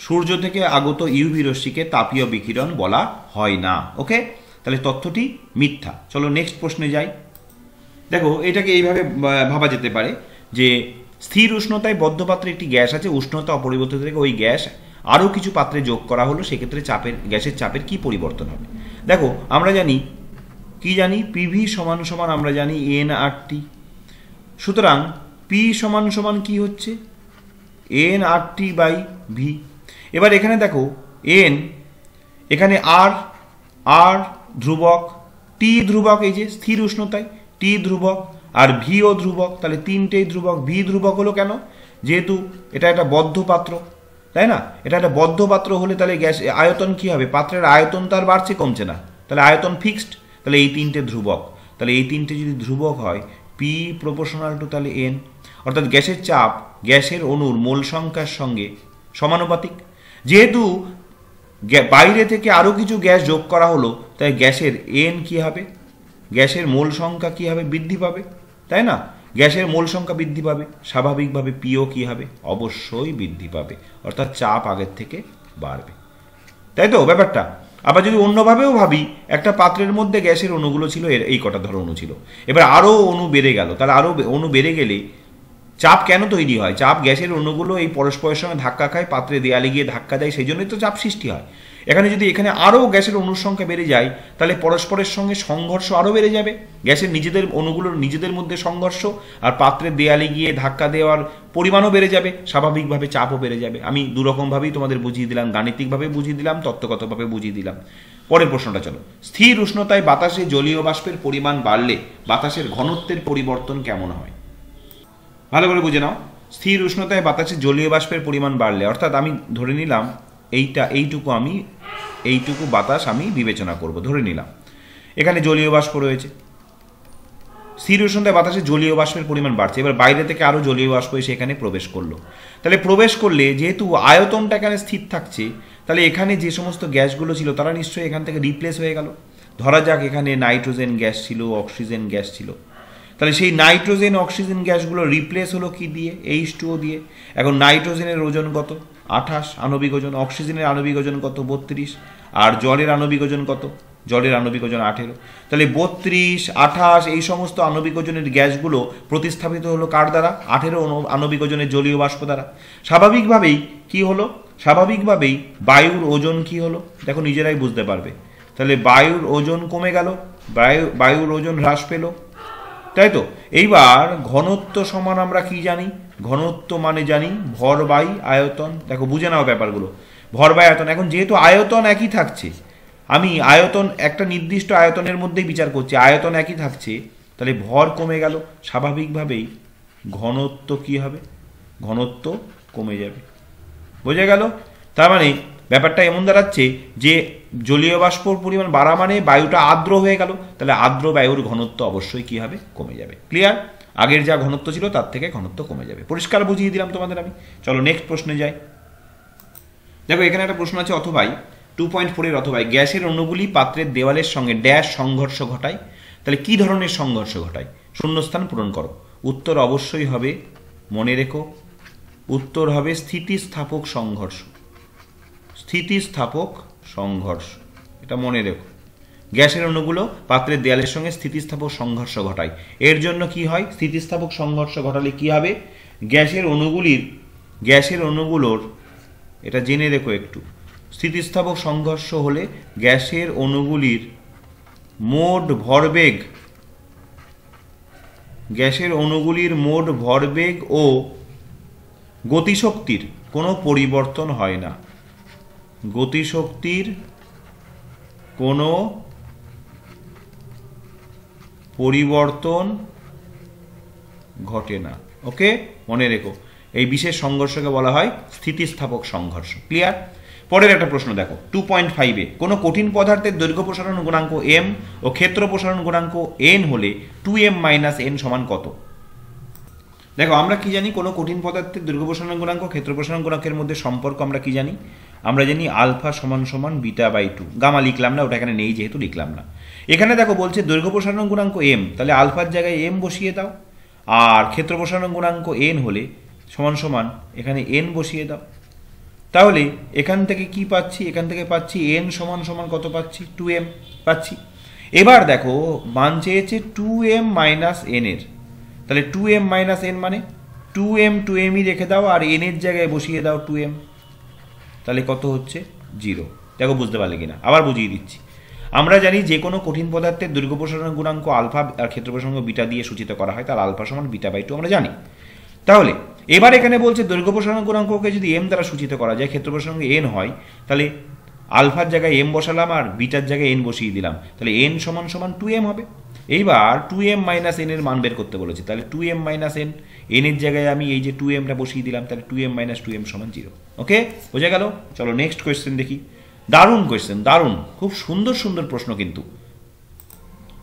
Speaker 1: সূর্য থেকে আগত ইউভি রশ্মিকে তাপীয় বিকিরণ বলা হয় না। ওকে, তাহলে তথ্যটি মিথ্যা। চলো নেক্সট প্রশ্নে যাই। দেখো, এটাকে এইভাবে ভাবা যেতে পারে যে স্থির উষ্ণতায় বদ্ধ পাত্রে একটি গ্যাস আছে, উষ্ণতা অপরিবর্তিত থেকে ওই গ্যাস আরও কিছু পাত্রে যোগ করা হলো, সেক্ষেত্রে গ্যাসের চাপের কি পরিবর্তন হবে? দেখো, আমরা জানি কি জানি, পিভি সমান সমান আমরা জানি nRT। সুতরাং পি সমান সমান কি হচ্ছে? nRT/v। এবার এখানে দেখো n, এখানে আর ধ্রুবক, টি ধ্রুবক, এই যে স্থির উষ্ণতায় টি ধ্রুবক, আর ভিও ধ্রুবক। তাহলে তিনটেই ধ্রুবক। ভি ধ্রুবক হলো কেন? যেহেতু এটা একটা বদ্ধ পাত্র, তাই না? এটা একটা বদ্ধ পাত্র হলে তাহলে গ্যাস আয়তন কি হবে? পাত্রের আয়তন তার বাড়ছে কমছে না, তাহলে আয়তন ফিক্সড। তাহলে এই তিনটে ধ্রুবক। তাহলে এই তিনটে যদি ধ্রুবক হয়, পি প্রপোর্শনাল টু তাহলে এন, অর্থাৎ গ্যাসের চাপ গ্যাসের অণুর মোল সংখ্যার সঙ্গে সমানুপাতিক। যেহেতু বাইরে থেকে আরও কিছু গ্যাস যোগ করা হলো, তাই গ্যাসের এন কি হবে? গ্যাসের মোল সংখ্যা কি হবে? বৃদ্ধি পাবে, তাই না? গ্যাসের মোল সংখ্যা বৃদ্ধি পাবে, স্বাভাবিকভাবে পিও কি হবে? অবশ্যই বৃদ্ধি পাবে, অর্থাৎ চাপ আগের থেকে বাড়বে। তাই তো ব্যাপারটা? আবার যদি অন্যভাবেও ভাবি, একটা পাত্রের মধ্যে গ্যাসের অণুগুলো ছিল, এই কটা ধরো অণু ছিল, এবার আরও অণু বেড়ে গেল, তাহলে আরও অণু বেড়ে গেলে চাপ কেন তৈরি হয়? চাপ গ্যাসের অণুগুলো এই পরস্পরের সঙ্গে ধাক্কা খায়, পাত্রে দেয়ালে গিয়ে ধাক্কা দেয়, সেই জন্যই তো চাপ সৃষ্টি হয়। এখানে আরও গ্যাসের অণুর সংখ্যা বেড়ে যায়, তাহলে পরস্পরের সঙ্গে সংঘর্ষ আরও বেড়ে যাবে। গ্যাসের নিজেদের অণুগুলোর নিজেদের মধ্যে সংঘর্ষ, আর পাত্রের দেয়ালে গিয়ে ধাক্কা দেওয়ার পরিমাণও বেড়ে যাবে, স্বাভাবিকভাবে চাপও বেড়ে যাবে। আমি দুরকমভাবেই তোমাদের বুঝিয়ে দিলাম, গাণিতিকভাবে বুঝিয়ে দিলাম, তত্ত্বগতভাবে বুঝিয়ে দিলাম। পরের প্রশ্নটা চলো। স্থির উষ্ণতায় বাতাসে জলীয় বাষ্পের পরিমাণ বাড়লে বাতাসের ঘনত্বের পরিবর্তন কেমন হয়? ভালো করে বুঝে নাও। স্থির উষ্ণতায় বাতাসে জলীয় বাষ্পের পরিমাণ বাড়লে, অর্থাৎ আমি ধরে নিলাম এইটুকু বাতাস আমি বিবেচনা করব, ধরে নিলাম এখানে জলীয় বাষ্প রয়েছে। স্থির উষ্ণতায় বাতাসে জলীয় বাষ্পের পরিমাণ বাড়ছে, এবার বাইরে থেকে আরও জলীয় বাষ্প এসে এখানে প্রবেশ করলো। তাহলে প্রবেশ করলে যেহেতু আয়তনটা এখানে স্থির থাকছে, তাহলে এখানে যে সমস্ত গ্যাসগুলো ছিল তারা নিশ্চয়ই এখান থেকে রিপ্লেস হয়ে গেল। ধরা যাক এখানে নাইট্রোজেন গ্যাস ছিল, অক্সিজেন গ্যাস ছিল, তাহলে সেই নাইট্রোজেন অক্সিজেন গ্যাসগুলো রিপ্লেস হলো কি দিয়ে? H2O দিয়ে। এখন নাইট্রোজেনের ওজন কত? 28 আণবিক ওজন। অক্সিজেনের আণবিক ওজন কত? 32। আর জলের আণবিক ওজন কত? জলের আণবিক ওজন 18। তাহলে 32, 28 এই সমস্ত আণবিক ওজনের গ্যাসগুলো প্রতিস্থাপিত হলো কার দ্বারা? 18 আণবিক ওজনের জলীয় বাষ্প দ্বারা। স্বাভাবিকভাবেই কি হলো? স্বাভাবিকভাবেই বায়ুর ওজন কি হলো? দেখো নিজেরাই বুঝতে পারবে। তাহলে বায়ুর ওজন কমে গেল, বায়ুর ওজন হ্রাস পেল, তাই তো? এইবার ঘনত্ব সমান আমরা কি জানি? ঘনত্ব মানে জানি ভর বাই আয়তন। দেখো বুঝে নাও ব্যাপারগুলো, ভর বাই আয়তন। এখন যেহেতু আয়তন একই থাকছে, আমি আয়তন একটা নির্দিষ্ট আয়তনের মধ্যেই বিচার করছি, আয়তন একই থাকছে, তাহলে ভর কমে গেল, স্বাভাবিকভাবেই ঘনত্ব কি হবে? ঘনত্ব কমে যাবে। বোঝা গেল? তার মানে ব্যাপারটা এমন দাঁড়াচ্ছে যে জলীয় বাষ্পর পরিমাণ বাড়া মানে বায়ুটা আর্দ্র হয়ে গেল, তাহলে আর্দ্র বায়ুর ঘনত্ব অবশ্যই কি হবে? কমে যাবে। ক্লিয়ার? আগের যা ঘনত্ব ছিল তার থেকে ঘনত্ব কমে যাবে। পরিষ্কার বুঝিয়ে দিলাম তোমাদের আমি। চলো নেক্সট প্রশ্নে যাই। দেখো এখানে একটা প্রশ্ন আছে, অথবাই 2.4 এর অথবাই গ্যাসের অণুগুলি পাত্রের দেওয়ালের সঙ্গে ড্যাশ সংঘর্ষ ঘটায়। তাহলে কি ধরনের সংঘর্ষ ঘটায়? শূন্যস্থান পূরণ করো। উত্তর অবশ্যই হবে, মনে রেখো, উত্তর হবে স্থিতিস্থাপক সংঘর্ষ। স্থিতিস্থাপক সংঘর্ষ, এটা মনে রেখো। গ্যাসের অণুগুলো পাত্রের দেয়ালের সঙ্গে স্থিতিস্থাপক সংঘর্ষ ঘটায়। এর জন্য কি হয়? স্থিতিস্থাপক সংঘর্ষ ঘটালে কি হবে? গ্যাসের অণুগুলোর এটা জেনে রেখো একটু, স্থিতিস্থাপক সংঘর্ষ হলে গ্যাসের অণুগুলির মোট ভরবেগ ও গতিশক্তির কোনো পরিবর্তন হয় না। গতিশক্তির কোনো পরিবর্তন ঘটে না। ওকে, মনে রেখো, এই বিশেষ সংঘর্ষকে বলা হয় স্থিতিস্থাপক সংঘর্ষ। ক্লিয়ার? পরের একটা প্রশ্ন দেখো, 2.5-এ কোনো কঠিন পদার্থের দৈর্ঘ্য প্রসারণ গুণাঙ্ক m ও ক্ষেত্র প্রসারণ গুণাঙ্ক n হলে 2m - n সমান কত? দেখো, আমরা কি জানি? কোনো কঠিন পদার্থের দৈর্ঘ্য প্রসারণ গুণাঙ্ক ক্ষেত্র প্রসারণ গুণাঙ্কের মধ্যে সম্পর্ক আমরা কি জানি? আমরা জানি আলফা সমান সমান বিটা বাই 2। গামা লিখলাম না, ওটা এখানে নেই যেহেতু লিখলাম না। এখানে দেখো বলছে দৈর্ঘ্য প্রসারণ গুণাঙ্ক m, তাহলে আলফার জায়গায় m বসিয়ে দাও, আর ক্ষেত্র প্রসারণ গুণাঙ্ক n হলে সমান সমান এখানে n বসিয়ে দাও। তাহলে এখান থেকে কি পাচ্ছি? এখান থেকে পাচ্ছি n সমান সমান কত পাচ্ছি? 2m পাচ্ছি। এবার দেখো মান চেয়েছে 2m - n এর, তাহলে 2m - n মানে 2mই রেখে দাও, আর n এর জায়গায় বসিয়ে দাও 2m, তাহলে কত হচ্ছে? 0। দেখো বুঝতে পারলে কিনা? আবার বুঝিয়ে দিচ্ছি। আমরা জানি যে কোনো কঠিন পদার্থের দৈর্ঘ্য প্রসারণ গুণাঙ্ক আলফা আর ক্ষেত্র প্রসারণ বিটা দিয়ে সূচিত করা হয়, তার আলফা সমান বিটা বাই 2 আমরা জানি। তাহলে এবার এখানে বলছে দৈর্ঘ্য প্রসারণ গুণাঙ্ককে যদি m দ্বারা সূচিত করা যায়, ক্ষেত্র প্রসারণ n হয়, তাহলে আলফার জায়গায় m বসালাম আর বিটার জায়গায় n বসিয়ে দিলাম, তাহলে n সমান সমান 2m হবে। এইবার 2m - n এর মান বের করতে বলেছি, তাহলে 2m - n, n এর জায়গায় আমি এই যে 2mটা বসিয়ে দিলাম, তাহলে 2m - 2m সমান 0। ওকে, বোঝা গেল? চলো নেক্সট কোয়েশ্চেন দেখি। দারুণ কোয়েশ্চেন, দারুণ, খুব সুন্দর সুন্দর প্রশ্ন কিন্তু।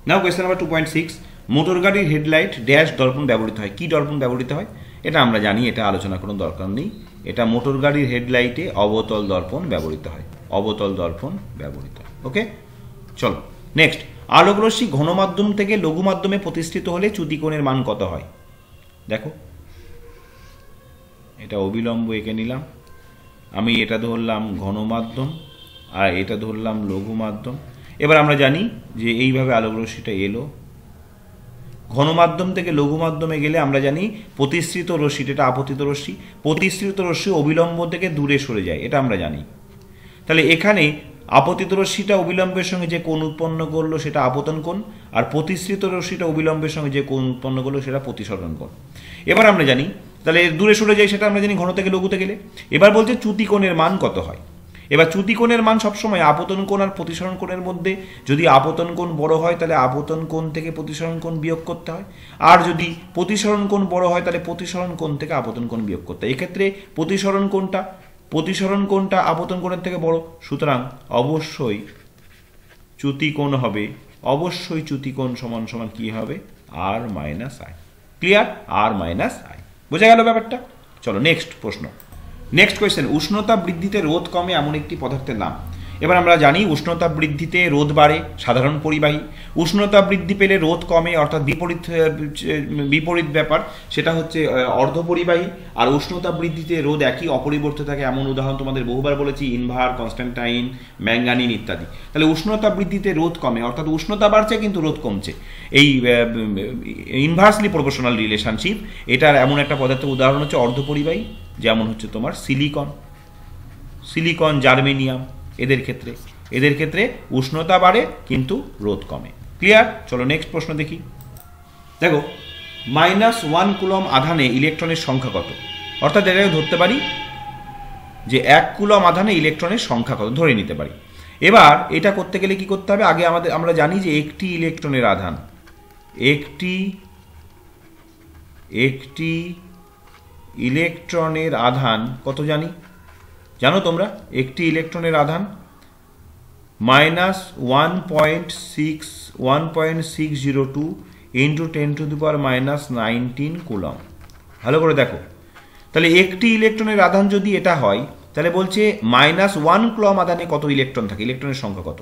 Speaker 1: নাও কোয়েশ্চেন নাম্বার 2.6, মোটর গাড়ির হেডলাইট ড্যাশ দর্পণ ব্যবহৃত হয়। কি দর্পণ ব্যবহৃত হয়? এটা আমরা জানি, এটা আলোচনা কোনো দরকার নেই। এটা মোটর গাড়ির হেডলাইটে অবতল দর্পণ ব্যবহৃত হয়। অবতল দর্পণ ব্যবহৃত হয়। ওকে, চলো নেক্সট। আলোকরশ্মি ঘন মাধ্যম থেকে লঘু মাধ্যমে প্রতিষ্ঠিত হলে চ্যুতিকোণের মান কত হয়? দেখো, এটা অবিলম্ব এঁকে নিলাম, আমি এটা ধরলাম ঘন মাধ্যম আর এটা ধরলাম লঘু মাধ্যম। এবার আমরা জানি যে এইভাবে আলোকরশ্মিটা এলো, ঘন মাধ্যম থেকে লঘু মাধ্যমে গেলে আমরা জানি প্রতিসৃত রশ্মি, এটা আপতিত রশ্মি, প্রতিসৃত রশ্মি অবিলম্ব থেকে দূরে সরে যায়, এটা আমরা জানি। তাহলে এখানে আপতিত রশ্মিটা অবিলম্বের সঙ্গে যে কোণ উৎপন্ন করলো সেটা আপতন কোণ, আর প্রতিসৃত রশ্মিটা অবিলম্বের সঙ্গে যে কোণ উৎপন্ন করলো সেটা প্রতিসরণ কোণ। এবার আমরা জানি তাহলে দূরে সরে যায়, সেটা আমরা জানি ঘন থেকে লঘুতে গেলে। এবার বলছে চ্যুতিকোণের মান কত হয়। এবার চ্যুতিকোণের মান সবসময় আপতন কোণ আর প্রতিসরণ কোণের মধ্যে, যদি আপতন কোণ বড় হয় তাহলে আপতন কোণ থেকে প্রতিসরণ কোণ বিয়োগ করতে হয়, আর যদি প্রতিসরণ কোণ বড় হয় তাহলে প্রতিসরণ কোণ থেকে আপতন কোণ বিয়োগ করতে হয়। এক্ষেত্রে প্রতিসরণ কোণটা আপতন কোণের থেকে বড়, সুতরাং অবশ্যই চ্যুতিকোণ হবে, অবশ্যই চ্যুতিকোণ সমান সমান কি হবে? r - i। Clear? r - i। বোঝা গেল ব্যাপারটা? চলো নেক্সট প্রশ্ন, নেক্সট কোয়েশ্চেন। উষ্ণতা বৃদ্ধিতে রোধ কমে এমন একটি পদার্থের নাম। এবার আমরা জানি উষ্ণতা বৃদ্ধিতে রোধ বাড়ে, সাধারণ পরিবাহী। উষ্ণতা বৃদ্ধি পেলে রোধ কমে, অর্থাৎ বিপরীত ব্যাপার, সেটা হচ্ছে অর্ধপরিবাহী। আর উষ্ণতা বৃদ্ধিতে রোধ একই অপরিবর্তিত থাকে, এমন উদাহরণ তোমাদের বহুবার বলেছি, ইনভার, কনস্ট্যান্টাইন, ম্যাঙ্গানিন ইত্যাদি। তাহলে উষ্ণতা বৃদ্ধিতে রোধ কমে, অর্থাৎ উষ্ণতা বাড়ছে কিন্তু রোধ কমছে, এই ইনভার্সলি প্রপোর্শনাল রিলেশনশিপ, এটার এমন একটা পদার্থের উদাহরণ হচ্ছে অর্ধপরিবাহী, যেমন হচ্ছে তোমার সিলিকন, জার্মেনিয়াম। এদের ক্ষেত্রে উষ্ণতা বাড়ে কিন্তু রোধ কমে। ক্লিয়ার? চলো নেক্সট প্রশ্ন দেখি। দেখো, -1 কুলম আধানে ইলেকট্রনের সংখ্যা কত? অর্থাৎ এটাকে ধরতে পারি যে 1 কুলম আধানে ইলেকট্রনের সংখ্যা কত, ধরে নিতে পারি। এবার এটা করতে গেলে কি করতে হবে? আগে আমরা জানি যে একটি ইলেকট্রনের আধান, একটি ইলেকট্রনের আধান কত জানি? জানো তোমরা? একটি ইলেকট্রনের আধান -1.602 × 10⁻⁻19 কুলম। ভালো করে দেখো, তাহলে একটি ইলেকট্রনের আধান যদি এটা হয়, তাহলে বলছে -1 কুলম আধানে কত ইলেকট্রন থাকে, ইলেকট্রনের সংখ্যা কত।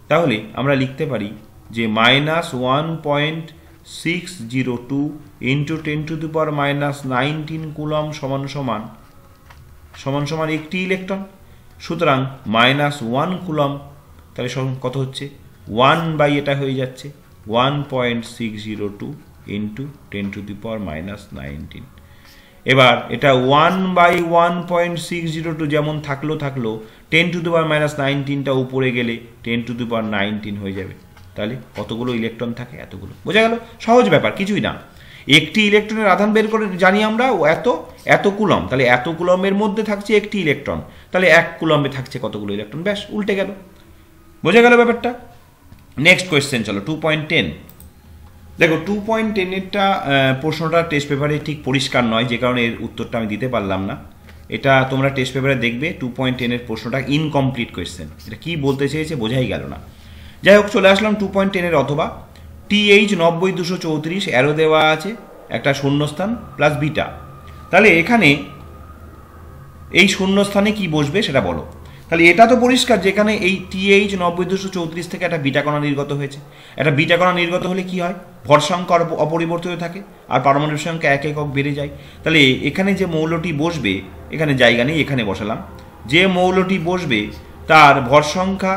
Speaker 1: তাহলে আমরা লিখতে পারি যে -1.602 ইন্টু 10⁻⁻19 কুলম সমান সমান একটি ইলেকট্রন। সুতরাং -1 কুলম তাহলে কত হচ্ছে 1 এটা হয়ে যাচ্ছে 1.602 ইন্টু 10⁻⁻19। এবার এটা 1/1.602 যেমন থাকলো 10⁻⁻19টা উপরে গেলে 10⁻19 হয়ে যাবে। তাহলে কতগুলো ইলেকট্রন থাকে? এতগুলো। বোঝা গেল? সহজ ব্যাপার, কিছুই না। একটি ইলেকট্রনের আধান বের করে জানি আমরা এত কুলম, তাহলে এত কুলমের মধ্যে থাকছে একটি ইলেকট্রন, তাহলে 1 কুলমে থাকছে কতগুলো ইলেকট্রন, ব্যাস উল্টে গেল। বোঝা গেল ব্যাপারটা? নেক্সট কোয়েশ্চেন চলো 2.10। দেখো 2.10-এরটা প্রশ্নটা টেস্ট পেপারে ঠিক পরিষ্কার নয়, যে কারণে এর উত্তরটা আমি দিতে পারলাম না। এটা তোমরা টেস্ট পেপারে দেখবে 2.10-এর প্রশ্নটা ইনকমপ্লিট কোয়েশ্চেন, এটা কি বলতে চেয়েছে বোঝাই গেল না। যাই হোক, চলে আসলাম 2.10-এর অথবা TH 90234 অ্যারো দেওয়া আছে, একটা শূন্যস্থান প্লাস বিটা। তাহলে এখানে এই শূন্যস্থানে কি বসবে সেটা বলো। তাহলে এটা তো পরিষ্কার, যেখানে এই TH 90234 থেকে একটা বিটা কণা নির্গত হয়েছে। একটা বিটা কণা নির্গত হলে কি হয়? ভর সংখ্যা অপরিবর্তিত থাকে আর পারমাণবিক সংখ্যা 1 একক বেড়ে যায়। তাহলে এখানে যে মৌলটি বসবে, এখানে জায়গা নেই, এখানে বসালাম, যে মৌলটি বসবে তার ভর সংখ্যা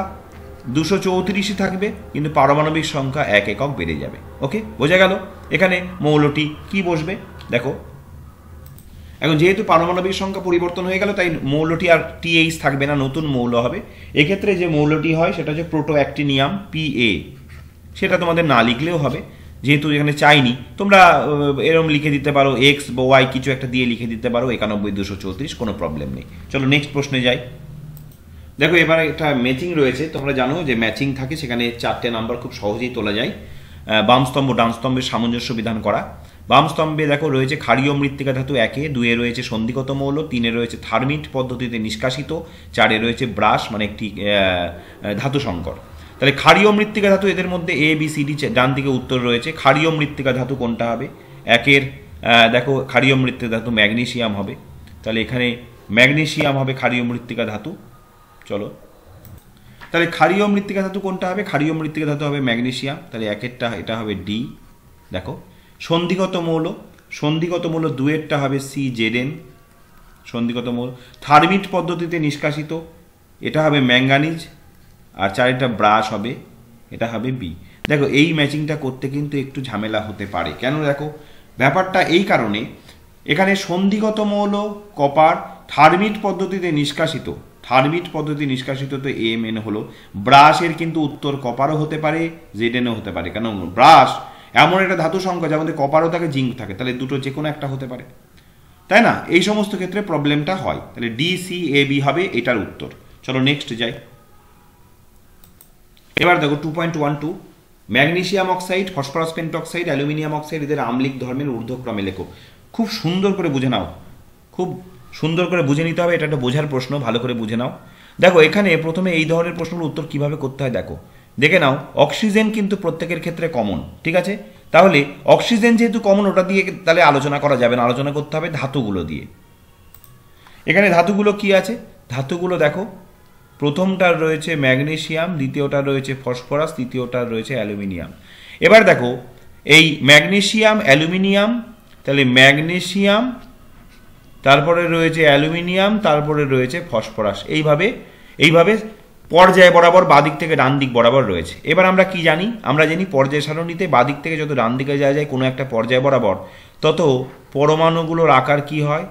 Speaker 1: 234ই থাকবে, কিন্তু পারমাণবিক সংখ্যা 1 একক বেড়ে যাবে। ওকে, বোঝা গেল? এখানে মৌলটি কি বসবে দেখো। এখন যেহেতু পারমাণবিক সংখ্যা পরিবর্তন হয়ে গেল, তাই মৌলটি আর TH থাকবে না, নতুন মৌল হবে। এক্ষেত্রে যে মৌলটি হয় সেটা হচ্ছে প্রোটোঅ্যাক্টিনিয়াম PA। সেটা তোমাদের না লিখলেও হবে, যেহেতু এখানে চাইনি। তোমরা এরকম লিখে দিতে পারো, X বা Y কিছু একটা দিয়ে লিখে দিতে পারো 91234, কোনো প্রবলেম নেই। চলো নেক্সট প্রশ্নে যাই। দেখো এবার একটা ম্যাচিং রয়েছে, তোমরা জানো যে ম্যাচিং থাকে, সেখানে 4টে নাম্বার খুব সহজেই তোলা যায়। বাম স্তম্ভ ডান স্তম্ভের সামঞ্জস্য বিধান করা। বাম স্তম্ভে দেখো রয়েছে ক্ষারীয় মৃত্তিকা ধাতু 1-এ, 2-এ রয়েছে সন্ধিগত মৌল, 3-এ রয়েছে থার্মিট পদ্ধতিতে নিষ্কাশিত, 4-এ রয়েছে ব্রাশ মানে একটি ধাতু সংকর। তাহলে ক্ষারীয় মৃত্তিকা ধাতু, এদের মধ্যে ABCD ডান দিকে উত্তর রয়েছে। ক্ষারীয় মৃত্তিকা ধাতু কোনটা হবে? 1-এর দেখো ক্ষারীয় মৃত্তিকা ধাতু ম্যাগনেসিয়াম হবে, তাহলে এখানে ম্যাগনেসিয়াম হবে ক্ষারীয় মৃত্তিকা ধাতু। চলো, তাহলে ক্ষারীয় মৃত্তিকা ধাতু কোনটা হবে? ক্ষারীয় মৃত্তিকা ধাতু হবে ম্যাগনেসিয়াম, তাহলে 1-এরটা এটা হবে D। দেখো সন্ধিগত মৌল 2-এরটা হবে CZN সন্ধিগত মৌল। থার্মিট পদ্ধতিতে নিষ্কাশিত, এটা হবে ম্যাঙ্গানিজ, আর 4-এটা ব্রাশ হবে, এটা হবে B। দেখো এই ম্যাচিংটা করতে কিন্তু একটু ঝামেলা হতে পারে। কেন? দেখো ব্যাপারটা এই কারণে, এখানে সন্ধিগত মৌল কপার, থার্মিট পদ্ধতিতে নিষ্কাশিত, তো AMN হলো। ব্রাশের কিন্তু উত্তর কপারও হতে পারে, ZNও হতে পারে। কেন? ব্রাশ এমন একটা ধাতু সংখ্যা যার মধ্যে কপারও থাকে, জিঙ্ক থাকে, তাহলে দুটো যে কোনো একটা হতে পারে, তাই না? এই সমস্ত ক্ষেত্রে প্রবলেমটা হয়। তাহলে DCAB হবে এটার উত্তর। চলো নেক্সট যাই। এবার দেখো 2.12, magnesium oxide, phosphorus pentoxide, aluminium oxide, এদের আম্লিক ধর্মের ঊর্ধ্বক্রমে লেখো। খুব সুন্দর করে বুঝে নাও, খুব সুন্দর করে বুঝে নিতে হবে, এটা একটা বোঝার প্রশ্ন, ভালো করে বুঝে নাও। দেখো এখানে প্রথমে এই ধরনের প্রশ্নগুলোর উত্তর কিভাবে করতে হয় দেখো, দেখে নাও। অক্সিজেন কিন্তু প্রত্যেকের ক্ষেত্রে কমন, ঠিক আছে? তাহলে অক্সিজেন যেহেতু কমন, ওটা দিয়ে তাহলে আলোচনা করা যাবে না, আলোচনা করতে হবে ধাতুগুলো দিয়ে। এখানে ধাতুগুলো কি আছে? ধাতুগুলো দেখো, প্রথমটার রয়েছে ম্যাগনেসিয়াম, দ্বিতীয়টার রয়েছে ফসফরাস, তৃতীয়টার রয়েছে অ্যালুমিনিয়াম। এবার দেখো এই ম্যাগনেসিয়াম অ্যালুমিনিয়াম, তাহলে ম্যাগনেসিয়াম, তারপরে রয়েছে অ্যালুমিনিয়াম, তারপরে রয়েছে ফসফরাস, এইভাবে পর্যায় বরাবর বাদিক থেকে ডান দিক বরাবর রয়েছে। এবার আমরা কি জানি? আমরা জানি পর্যায় সারণীতে বাদিক থেকে যত ডান দিকে যাওয়া যায় কোনো একটা পর্যায় বরাবর, তত পরমাণুগুলোর আকার কি হয়?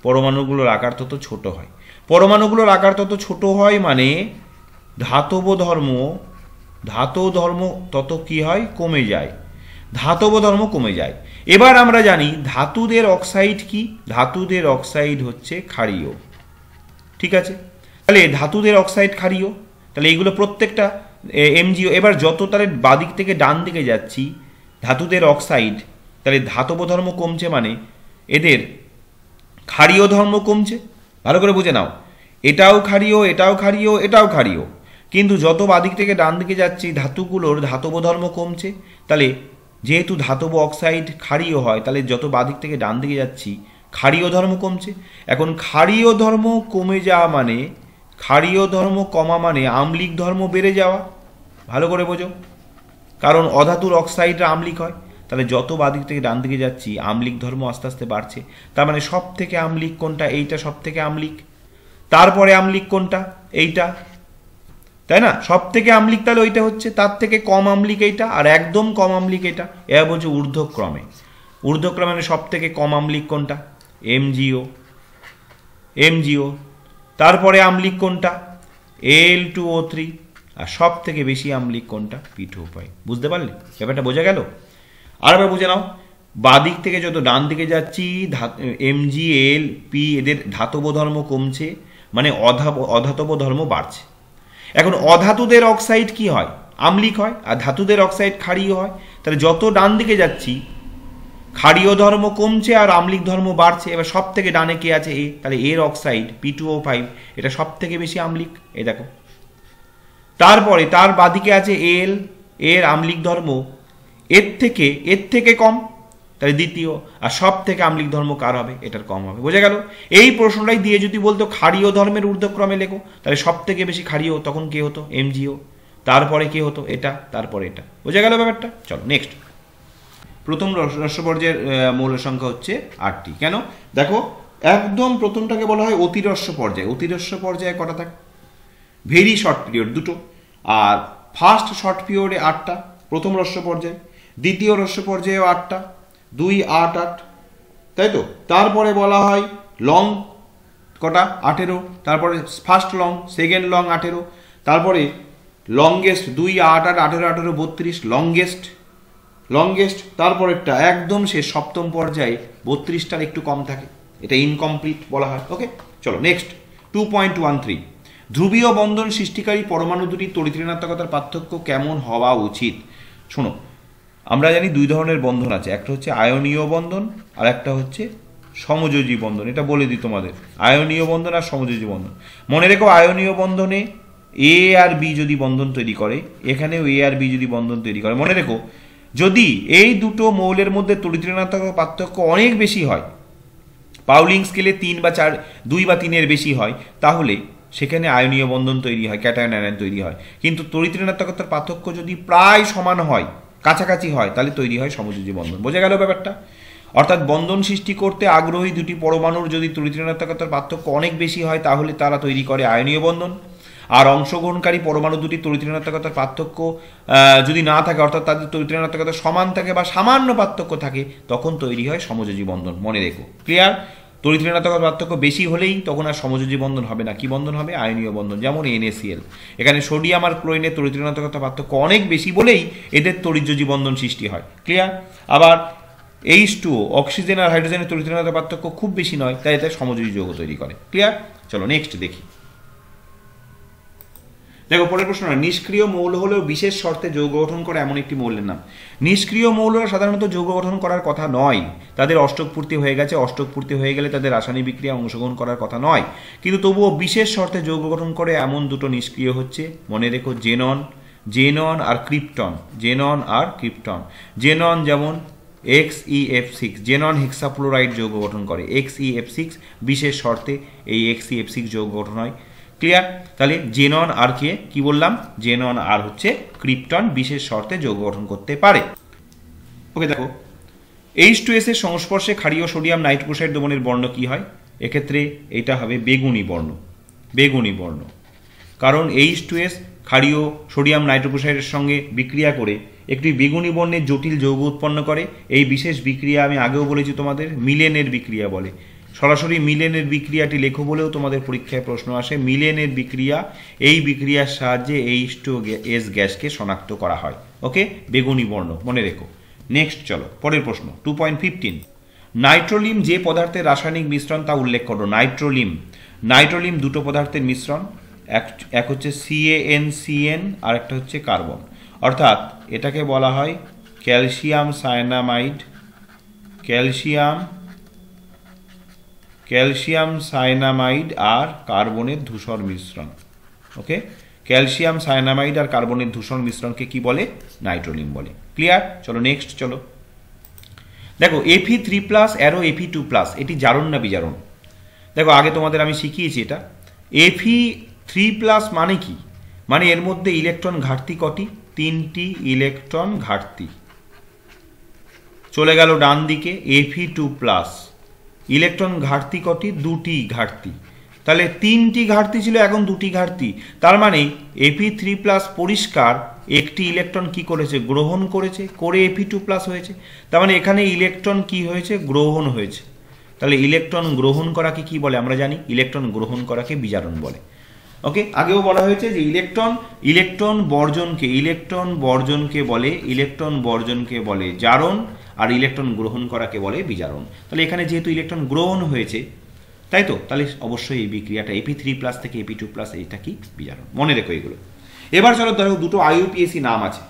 Speaker 1: পরমাণুগুলোর আকার তত ছোট হয়। পরমাণুগুলোর আকার তত ছোট হয় মানে ধাতব ধর্ম তত কি হয়? কমে যায়, ধাতব ধর্ম কমে যায়। এবার আমরা জানি ধাতুদের অক্সাইড কি? ধাতুদের অক্সাইড হচ্ছে ক্ষারীয়, ঠিক আছে? তাহলে ধাতুদের অক্সাইড ক্ষারীয়, তাহলে এইগুলো প্রত্যেকটা MgO। এবার যত তাহলে বাদিক থেকে ডান দিকে যাচ্ছি ধাতুদের অক্সাইড, তাহলে ধাতব ধর্ম কমছে মানে এদের ক্ষারীয় ধর্ম কমছে। ভালো করে বুঝে নাও, এটাও ক্ষারীয়, এটাও ক্ষারীয়, এটাও ক্ষারীয়, কিন্তু যত বাদিক থেকে ডান দিকে যাচ্ছি ধাতুগুলোর ধাতব ধর্ম কমছে। তাহলে যেহেতু ধাতব অক্সাইড ক্ষারীয় হয়, তাহলে যত বাদিক থেকে ডান দিকে যাচ্ছি ক্ষারীয় ধর্ম কমছে। এখন ক্ষারীয় ধর্ম কমে যাওয়া মানে, ক্ষারীয় ধর্ম কমা মানে আম্লিক ধর্ম বেড়ে যাওয়া। ভালো করে বোঝো, কারণ অধাতুর অক্সাইডরা আম্লিক হয়। তাহলে যত বাদিক থেকে ডান দিকে যাচ্ছি আম্লিক ধর্ম আস্তে আস্তে বাড়ছে। তার মানে সব থেকে আম্লিক কোনটা? এইটা সব থেকে আম্লিক। তারপরে আম্লিক কোনটা? এইটা, তাই না? সব থেকে আম্লিক তাহলে ওইটা হচ্ছে, তার থেকে কম আম্লিক এইটা, আর একদম কম আম্লিক এটা। এরা বলছে ঊর্ধ্বক্রমে। ঊর্ধ্বক্রমে মানে সব থেকে কম আম্লিক কোনটা? এমজিও। তারপরে আম্লিক কোনটা? Al2O3। আর সব থেকে বেশি আম্লিক কোনটা? P2O5। বুঝতে পারলে? ব্যাপারটা বোঝা গেল? আরেকবার বুঝে নাও, বাদিক থেকে যত ডান দিকে যাচ্ছি MgAl P এদের ধাতব ধর্ম কমছে, মানে অধাতব ধর্ম বাড়ছে। এখন অধাতুদের অক্সাইড কি হয়? আম্লিক হয়, আর ধাতুদের অক্সাইড ক্ষারীয় হয়। তাহলে যত ডান দিকে যাচ্ছি ক্ষারীয় ধর্ম কমছে আর আম্লিক ধর্ম বাড়ছে। এবার সব থেকে ডানে কে আছে? এ। তাহলে এর অক্সাইড P2O5 এটা সব থেকে বেশি আম্লিক, এই দেখো। তারপরে তার বাদিকে আছে Al, এর আম্লিক ধর্ম এর থেকে কম, তাহলে দ্বিতীয়। আর সব থেকে আম্লিক ধর্ম কার হবে? এটার কম হবে। বোঝা গেল? এই প্রশ্নটাই দিয়ে যদি বলতো ক্ষারীয় ধর্মের ঊর্ধ্বক্রমে লেখো, তাহলে সব থেকে বেশি ক্ষারীয় তখন কে হতো? MgO। তারপরে কে হতো? এটা, তারপরে এটা। বোঝা গেল ব্যাপারটা? চলো নেক্সট। প্রথম হ্রস্ব পর্যায়ের মৌল সংখ্যা হচ্ছে 8টি। কেন? দেখো, একদম প্রথমটাকে বলা হয় অতিহ্রস্ব পর্যায়। অতিহ্রস্ব পর্যায়ে কটা থাকে? ভেরি শর্ট পিরিয়ড 2টো। আর ফার্স্ট শর্ট পিরিয়ডে 8টা, প্রথম হ্রস্ব পর্যায়ে। দ্বিতীয় হ্রস্ব পর্যায়েও 8টা, 2 8 8, তাই তো? তারপরে বলা হয় লং কটা? 18। তারপরে ফার্স্ট লং, সেকেন্ড লং 18। তারপরে লংগেস্ট 2 8 8 18 18 32 লংগেস্ট। তারপরেরটা একদম শেষ সপ্তম পর্যায়ে 32টার একটু কম থাকে, এটা ইনকমপ্লিট বলা হয়। ওকে, চলো নেক্সট। 2.13 ধ্রুবীয় বন্ধন সৃষ্টিকারী পরমাণু দুটির তড়িৎ ঋণাত্মকতার পার্থক্য কেমন হওয়া উচিত? শোনো, আমরা জানি দুই ধরনের বন্ধন আছে, একটা হচ্ছে আয়নীয় বন্ধন আর একটা হচ্ছে সমযোজী বন্ধন। এটা বলে দিই তোমাদের, আয়নীয় বন্ধন আর সমযোজী বন্ধন। মনে রেখো, আয়নীয় বন্ধনে এ আর বি যদি বন্ধন তৈরি করে, এখানেও এ আর বি যদি বন্ধন তৈরি করে, মনে রেখো যদি এই দুটো মৌলের মধ্যে তড়িৎ ঋণাত্মক পার্থক্য অনেক বেশি হয়, পাউলিং স্কেলে 3 বা 4, 2 বা 3 এর বেশি হয়, তাহলে সেখানে আয়নীয় বন্ধন তৈরি হয়, ক্যাটায়ন আয়ন তৈরি হয়। কিন্তু তড়িৎ ঋণাত্মকতার পার্থক্য যদি প্রায় সমান হয়, কাছাকাছি হয়, তাহলে তৈরি হয় সমযোজী বন্ধন। বোঝা গেল ব্যাপারটা? অর্থাৎ বন্ধন সৃষ্টি করতে আগ্রহী দুটি পরমাণুর যদি তড়িৎ ঋণাত্মকতার পার্থক্য অনেক বেশি হয়, তাহলে তারা তৈরি করে আয়নীয় বন্ধন। আর অংশগ্রহণকারী পরমাণু দুটি তড়িৎ ঋণাত্মকতার পার্থক্য যদি না থাকে, অর্থাৎ তাদের তড়িৎ ঋণাত্মকতা সমান থাকে বা সামান্য পার্থক্য থাকে, তখন তৈরি হয় সমযোজী বন্ধন। মনে রেখো, ক্লিয়ার? তড়িৎ ঋণাত্মকতার পার্থক্য বেশি হলেই তখন আর সমযোজী বন্ধন হবে না। কি বন্ধন হবে? আয়নীয় বন্ধন। যেমন NaCl, এখানে সোডিয়াম আর ক্লোরিনের তড়িৎ ঋণাত্মকতার পার্থক্য অনেক বেশি বলেই এদের তড়িৎযোজী বন্ধন সৃষ্টি হয়। ক্লিয়ার? আবার H2O, অক্সিজেন আর হাইড্রোজেনের তড়িৎ ঋণাত্মকতার পার্থক্য খুব বেশি নয়, তাই এতে সমযোজী যৌগ তৈরি করে। ক্লিয়ার? চলো নেক্সট দেখি। দেখো পরের প্রশ্ন, নিষ্ক্রিয় মৌল হলেও বিশেষ শর্তে যৌগ গঠন করে এমন একটি মৌলের নাম। নিষ্ক্রিয় মৌলরা সাধারণত যৌগ গঠন করার কথা নয়, তাদের অষ্টক পূর্তি হয়ে গেছে, অষ্টক পূর্তি হয়ে গেলে তাদের রাসায়নিক বিক্রিয়া অংশগ্রহণ করার কথা নয়। কিন্তু তবুও বিশেষ শর্তে যৌগ গঠন করে এমন দুটো নিষ্ক্রিয় হচ্ছে, মনে রেখো, জেনন আর ক্রিপ্টন। জেনন যেমন XeF6, জেনন হেক্সাফ্লোরাইড যৌগ গঠন করে। XeF6 বিশেষ শর্তে এই XeF6 যৌগ গঠন হয়। ক্লিয়ার? তাহলে জেনন আর কে কি বললাম? জেনন আর হচ্ছে ক্রিপ্টন বিশেষ শর্তে যৌগ গঠন করতে পারে। ওকে, দেখো H2S এর সংস্পর্শে ক্ষারীয় সোডিয়াম নাইট্রোক্সাইড দ্রবণের বর্ণ কি হয়? এক্ষেত্রে এটা হবে বেগুনি বর্ণ। কারণ H2S ক্ষারীয় সোডিয়াম নাইট্রোক্সাইডের সঙ্গে বিক্রিয়া করে একটি বেগুনি বর্ণের জটিল যৌগ উৎপন্ন করে। এই বিশেষ বিক্রিয়া আমি আগেও বলেছি তোমাদের, মিলেনের বিক্রিয়া বলে। সরাসরি মিলেনের বিক্রিয়াটি লেখো বলেও তোমাদের পরীক্ষায় প্রশ্ন আসে। মিলেনের বিক্রিয়া, এই বিক্রিয়ার সাহায্যে H2S গ্যাসকে শনাক্ত করা হয়। ওকে, বেগুনি বর্ণ মনে রেখো। নেক্সট চলো পরের প্রশ্ন। 2.15 নাইট্রোলিম যে পদার্থের রাসায়নিক মিশ্রণ তা উল্লেখ করো। নাইট্রোলিম দুটো পদার্থের মিশ্রণ, এক হচ্ছে CaNCN আর একটা হচ্ছে কার্বন। অর্থাৎ এটাকে বলা হয় ক্যালসিয়াম সায়ানামাইড আর কার্বনের ধূসর মিশ্রণ। ওকে, ক্যালসিয়াম সায়ানামাইড আর কার্বনের ধূসর মিশ্রণকে কি বলে? নাইট্রোলিম বলে। ক্লিয়ার? চলো নেক্সট চলো। দেখো Fe3+ অ্যারো Fe2+, এটি জারণ না বিজারণ? দেখো আগে তোমাদের আমি শিখিয়েছি এটা। Fe3+ মানে কি? মানে এর মধ্যে ইলেকট্রন ঘাটতি কটি? 3টি ইলেকট্রন ঘাটতি। চলে গেল ডান দিকে Fe2+, ইলেকট্রন ঘাটতি কটি? 2টি ঘাটতি। তাহলে 3টি ঘাটতি ছিল, এখন 2টি ঘাটতি। তার মানে Fe3+ পরিষ্কার একটি ইলেকট্রন কি করেছে? গ্রহণ করেছে, করে Fe2+ হয়েছে। তার মানে এখানে ইলেকট্রন কি হয়েছে? গ্রহণ হয়েছে। তাহলে ইলেকট্রন গ্রহণ করাকে কি বলে? আমরা জানি ইলেকট্রন গ্রহণ করাকে বিজারণ বলে। ওকে, আগেও বলা হয়েছে যে ইলেকট্রন বর্জনকে বলে জারণ, আর ইলেকট্রন গ্রহণ করাকে বলে বিজারণ। তাহলে এখানে যেহেতু ইলেকট্রন গ্রহণ হয়েছে, তাই তো, তাহলে অবশ্যই এই বিক্রিয়াটা Fe3+ থেকে Fe2+, এটা কি? বিজারণ। মনে রেখো এগুলো। এবার চলো, ধরো দুটো IUPAC নাম আছে,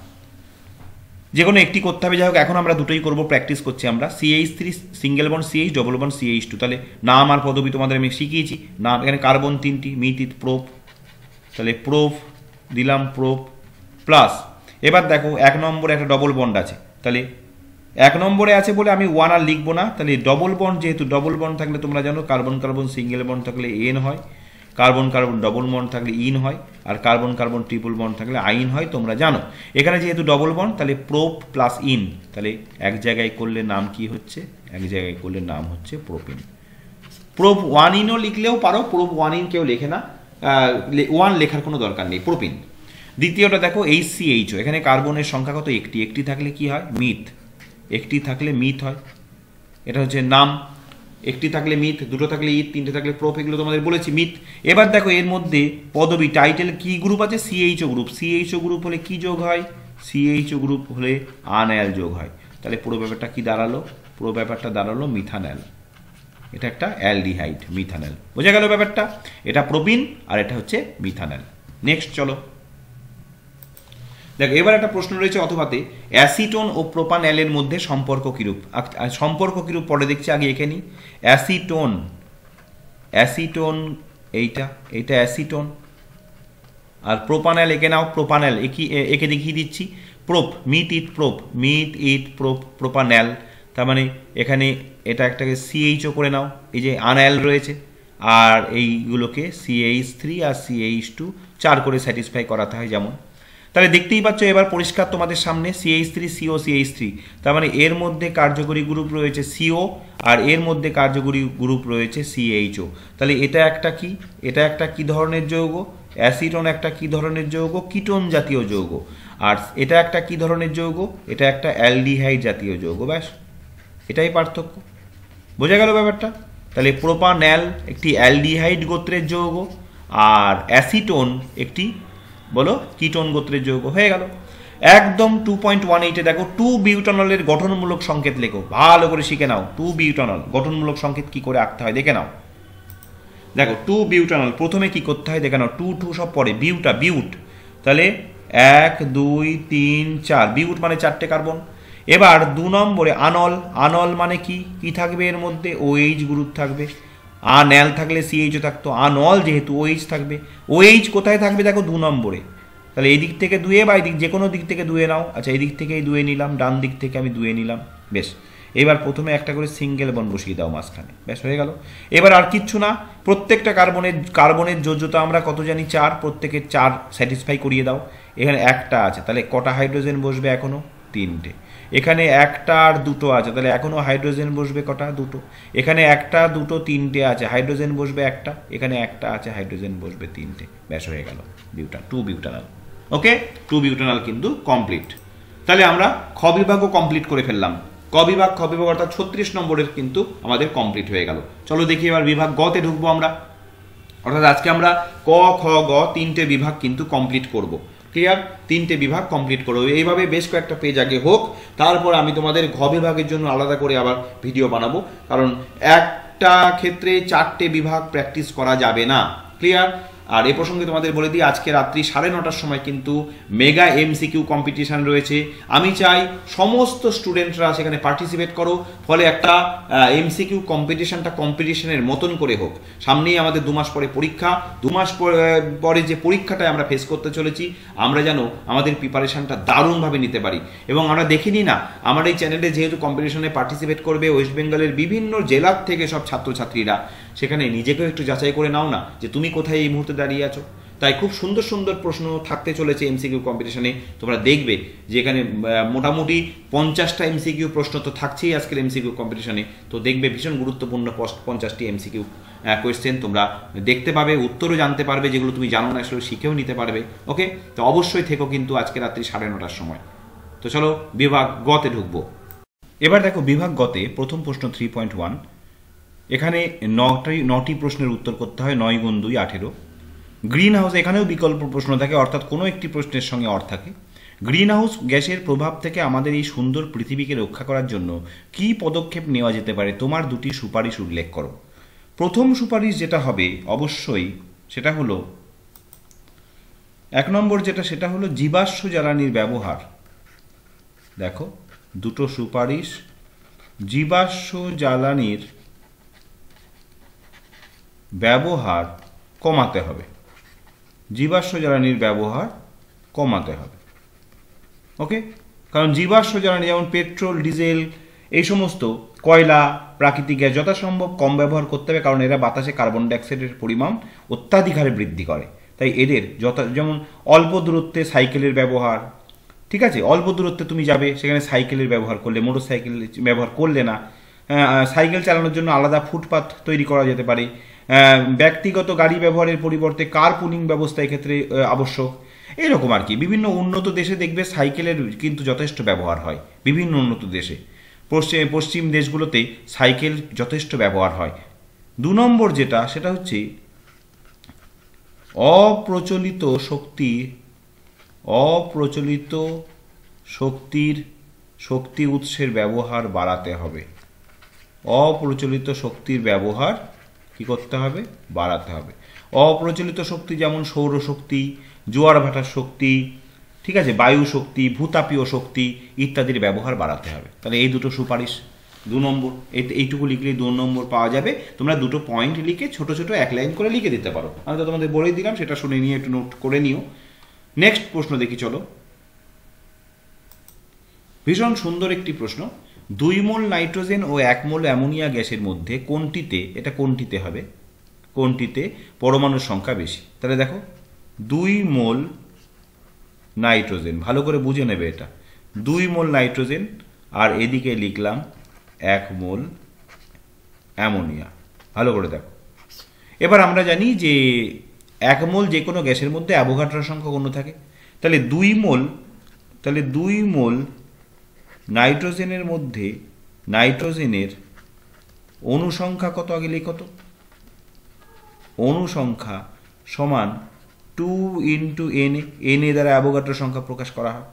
Speaker 1: যে কোনো একটি করতে হবে। যাই হোক, এখন আমরা দুটোই করবো, প্র্যাকটিস করছি আমরা। CH3 single bond CH, double bond CH2। তাহলে নাম আর পদবি তোমাদের আমি শিখিয়েছি। নাম, এখানে কার্বন 3টি, মিথ, প্রোপ। তাহলে প্রোপ দিলাম, প্রোপ প্লাস। এবার দেখো 1 নম্বরে একটা ডবল বন্ড আছে, তাহলে 1 নম্বরে আছে বলে আমি 1 আর লিখবো না। তাহলে ডবল বন্ড, যেহেতু ডবল বন্ড থাকলে তোমরা জানো কার্বন কার্বন সিঙ্গেল বন্ড থাকলে এন হয়, কার্বন কার্বন ডবল বন্ড থাকলে ইন হয়, আর কার্বন কার্বন ট্রিপল বন্ড থাকলে আইন হয়, তোমরা জানো। এখানে যেহেতু ডবল বন্ড, তাহলে প্রোপ প্লাস ইন, তাহলে এক জায়গায় করলে নাম কি হচ্ছে? এক জায়গায় করলে নাম হচ্ছে প্রোপিন। প্রোপ 1 ইনও লিখলেও পারো, প্রোপ 1 ইন কেউ লেখে না, 1 লেখার কোনো দরকার নেই, প্রোপিন। দ্বিতীয়টা দেখো HCHO, এখানে কার্বনের সংখ্যা কত? একটি থাকলে কি হয়? মিথ। একটি থাকলে মিথ হয়, এটা হচ্ছে নাম। একটি থাকলে মিথ, দুটো থাকলে ইথ, তিনটে থাকলে প্রোপ, এগুলো তোমাদের বলেছি মিথ। এবার দেখো এর মধ্যে পদবি টাইটেল কি গ্রুপ আছে? CHO group. CHO গ্রুপ হলে কি যোগ হয়? CHO গ্রুপ হলে আনঅ্যাল যোগ হয়। তাহলে পুরো ব্যাপারটা কি দাঁড়ালো? পুরো ব্যাপারটা দাঁড়ালো মিথানল। এটা একটা অ্যালডিহাইড, মিথানল। বোঝা গেল ব্যাপারটা? এটা প্রোপিন আর এটা হচ্ছে মিথানল। নেক্সট চলো দেখো, এবার একটা প্রশ্ন রয়েছে অথবাতে, অ্যাসিটোন ও প্রোপানলের মধ্যে সম্পর্ক কিরূপ? সম্পর্ক কিরূপ পরে দেখছি, আগে এখানে অ্যাসিটোন এইটা অ্যাসিটোন, আর প্রোপানল একে নাও, প্রোপানল একে দেখিয়ে দিচ্ছি। Prop, meth eth prop, propanol. তার মানে এখানে এটা একটাকে CHO করে নাও, এই যে আনঅ্যাল রয়েছে, আর এইগুলোকে CH3 আর CH2 4 করে স্যাটিসফাই করাতে হয় যেমন। তাহলে দেখতেই পাচ্ছ এবার পরিষ্কার তোমাদের সামনে CH3 CO CH3, তার মানে এর মধ্যে কার্যকরী গ্রুপ রয়েছে CO, আর এর মধ্যে কার্যকরী গ্রুপ রয়েছে CHO। তাহলে এটা একটা কি? এটা একটা কি ধরনের যৌগ? অ্যাসিটোন একটা কি ধরনের যৌগ? কিটোন জাতীয় যৌগ। আর এটা একটা কি ধরনের যৌগ? এটা একটা অ্যালডিহাইড জাতীয় যৌগ। ব্যাস, এটাই পার্থক্য। বোঝা গেল ব্যাপারটা? তাহলে প্রোপানল একটি অ্যালডিহাইড গোত্রের যৌগ, আর অ্যাসিটোন একটি বলো কিটোন গোত্রের যৌগ। হয়ে গেল একদম। 2.18 দেখো 2 বিউটানলের গঠনমূলক সংকেত লেখো, ভালো করে শিখে নাও। 2 বিউটানল গঠনমূলক সংকেত কি করে আঁকতে হয় দেখে নাও। দেখো 2 বিউটানল প্রথমে কি করতে হয় দেখে নাও। 2 সব পরে, বিউট। তাহলে 1 2 3 4, বিউট মানে 4টে কার্বন। এবার 2 নম্বরে আনল মানে কি থাকবে এর মধ্যে? OH গ্রুপ থাকবে। আনঅ্যাল থাকলে CHO থাকতো, আনঅল যেহেতু OH থাকবে। OH কোথায় থাকবে দেখো 2 নম্বরে। তাহলে এই দিক থেকে 2 বা এই দিক, যে কোনো দিক থেকে 2 নাও। আচ্ছা, এই দিক থেকেই 2 নিলাম, ডান দিক থেকে আমি 2 নিলাম। বেশ, এবার প্রথমে একটা করে সিঙ্গেল বন্ড বসিয়ে দাও মাঝখানে। ব্যাস, হয়ে গেল। এবার আর কিচ্ছু না, প্রত্যেকটা কার্বনের যোজ্যতা আমরা কত জানি? 4, প্রত্যেকে 4 স্যাটিসফাই করিয়ে দাও। এখানে একটা আছে, তাহলে কটা হাইড্রোজেন বসবে? এখনো 3টে। এখানে একটা আর 2টো আছে, তাহলে এখনো হাইড্রোজেন বসবে কটা? 2টো। এখানে একটা 2টো 3টে আছে, হাইড্রোজেন বসবে একটা। এখানে একটা আছে, হাইড্রোজেন বসবে 3টে। ব্যাস, হয়ে গেল 2 বিউটানল। ওকে, 2 বিউটানল কিন্তু কমপ্লিট। তাহলে আমরা খ বিভাগও কমপ্লিট করে ফেললাম। ক বিভাগ অর্থাৎ 36 নম্বরের কিন্তু আমাদের কমপ্লিট হয়ে গেল। চলো দেখি এবার বিভাগ গতে ঢুকবো আমরা। অর্থাৎ আজকে আমরা ক খ গ 3টে বিভাগ কিন্তু কমপ্লিট করব। ক্লিয়ার? 3টে বিভাগ কমপ্লিট করবো। এইভাবে বেশ কয়েকটা পেজ আগে হোক, তারপর আমি তোমাদের ঘ বিভাগের জন্য আলাদা করে আবার ভিডিও বানাবো, কারণ একটা ক্ষেত্রে 4টে বিভাগ প্র্যাকটিস করা যাবে না। ক্লিয়ার? আর এ প্রসঙ্গে তোমাদের বলে দিই, আজকে রাত্রি 9:30টার সময় কিন্তু মেগা MCQ কম্পিটিশন রয়েছে। আমি চাই সমস্ত স্টুডেন্টরা সেখানে পার্টিসিপেট করো, ফলে একটা MCQ কম্পিটিশনের মতন করে হোক। সামনেই আমাদের 2 মাস পরে পরীক্ষা। 2 মাস পরে যে পরীক্ষাটায় আমরা ফেস করতে চলেছি, আমরা যেন আমাদের প্রিপারেশনটা দারুণভাবে নিতে পারি। এবং আমরা দেখিনি না, আমার এই চ্যানেলে যেহেতু কম্পিটিশনে পার্টিসিপেট করবে ওয়েস্ট বেঙ্গলের বিভিন্ন জেলার থেকে সব ছাত্রছাত্রীরা, সেখানে নিজেকেও একটু যাচাই করে নাও না যে তুমি কোথায় এই মুহূর্তে দাঁড়িয়ে আছো। তাই খুব সুন্দর সুন্দর প্রশ্ন থাকতে চলেছে এমসিকিউ কম্পিটিশনে। তোমরা দেখবে যে এখানে মোটামুটি 50টা এমসিকিউ প্রশ্ন তো থাকছেই আজকের এমসিকিউ কম্পিটিশনে। তো দেখবে ভীষণ গুরুত্বপূর্ণ 50টি এমসিকিউ কোয়েশ্চেন তোমরা দেখতে পাবে, উত্তরও জানতে পারবে, যেগুলো তুমি জানো না সেগুলো শিখেও নিতে পারবে। ওকে, তো অবশ্যই থেকো কিন্তু আজকে রাত্রি 9:30টার সময়। তো চলো বিভাগ গতে ঢুকবো। এবার দেখো বিভাগ গতে প্রথম প্রশ্ন 3.1। এখানে 9টি প্রশ্নের উত্তর করতে হয়, 9 গুণ 2 18। গ্রিন হাউস, এখানেও বিকল্প প্রশ্ন থাকে, অর্থাৎ কোনো একটি প্রশ্নের সঙ্গে অর থাকে। গ্রিন হাউস গ্যাসের প্রভাব থেকে আমাদের এই সুন্দর পৃথিবীকে রক্ষা করার জন্য কী পদক্ষেপ নেওয়া যেতে পারে, তোমার 2টি সুপারিশ উল্লেখ করো। প্রথম সুপারিশ যেটা হবে অবশ্যই সেটা হলো 1 নম্বর যেটা, সেটা হলো জীবাশ্ম জ্বালানির ব্যবহার। দেখো 2টো সুপারিশ, জীবাশ্ম জ্বালানির ব্যবহার কমাতে হবে, জীবাশ্ম জ্বালানির ব্যবহার কমাতে হবে। ওকে, কারণ জীবাশ্ম জ্বালানি যেমন পেট্রোল, ডিজেল, এই সমস্ত কয়লা, প্রাকৃতিক গ্যাস যথাসম্ভব কম ব্যবহার করতে হবে, কারণ এরা বাতাসে কার্বন ডাইঅক্সাইডের পরিমাণ অত্যাধিক হারে বৃদ্ধি করে। তাই এদের যেমন অল্প দূরত্বে সাইকেলের ব্যবহার, ঠিক আছে, অল্প দূরত্বে তুমি যাবে সেখানে সাইকেলের ব্যবহার করলে, মোটর সাইকেল ব্যবহার করলে না, সাইকেল চালানোর জন্য আলাদা ফুটপাথ তৈরি করা যেতে পারে। ব্যক্তিগত গাড়ি ব্যবহারের পরিবর্তে কার পুলিং ব্যবস্থা এক্ষেত্রে আবশ্যক। এরকম আর কি। বিভিন্ন উন্নত দেশে দেখবে সাইকেলের কিন্তু যথেষ্ট ব্যবহার হয়, বিভিন্ন উন্নত দেশে। পশ্চিম দেশগুলোতে সাইকেল যথেষ্ট ব্যবহার হয়। 2 নম্বর যেটা, সেটা হচ্ছে অপ্রচলিত শক্তি উৎসের ব্যবহার বাড়াতে হবে। অপ্রচলিত শক্তির ব্যবহার কি করতে হবে? বাড়াতে হবে। অপ্রচলিত শক্তি যেমন সৌরশক্তি, জোয়ার ভাটার শক্তি, ঠিক আছে, বায়ু শক্তি, ভূতাপীয় শক্তি ইত্যাদির ব্যবহার বাড়াতে হবে। তাহলে এই 2টো সুপারিশ 2 নম্বর, এইটুকু লিখলেই 2 নম্বর পাওয়া যাবে। তোমরা 2টো পয়েন্ট লিখে ছোট ছোট 1 লাইন করে লিখে দিতে পারো। আমি তো তোমাদের বলেই দিলাম, সেটা শুনে নিয়ে একটু নোট করে নিও। নেক্সট প্রশ্ন দেখি চলো। ভীষণ সুন্দর একটি প্রশ্ন। 2 মোল নাইট্রোজেন ও 1 মোল অ্যামোনিয়া গ্যাসের মধ্যে কোনটিতে হবে, কোনটিতে পরমাণুর সংখ্যা বেশি? তাহলে দেখো 2 মোল নাইট্রোজেন, ভালো করে বুঝে নেবে এটা, 2 মোল নাইট্রোজেন আর এদিকে লিখলাম 1 মোল অ্যামোনিয়া। ভালো করে দেখো। এবার আমরা জানি যে 1 মোল যে কোনো গ্যাসের মধ্যে অ্যাভোগাড্রো সংখ্যা কত থাকে। তাহলে 2 মোল নাইট্রোজেনের মধ্যে নাইট্রোজেনের অনুসংখ্যা কত? আগে লিখো তো। অনুসংখ্যা সমান 2 × Na দ্বারা অ্যাভোগাড্রো সংখ্যা প্রকাশ করা হয়।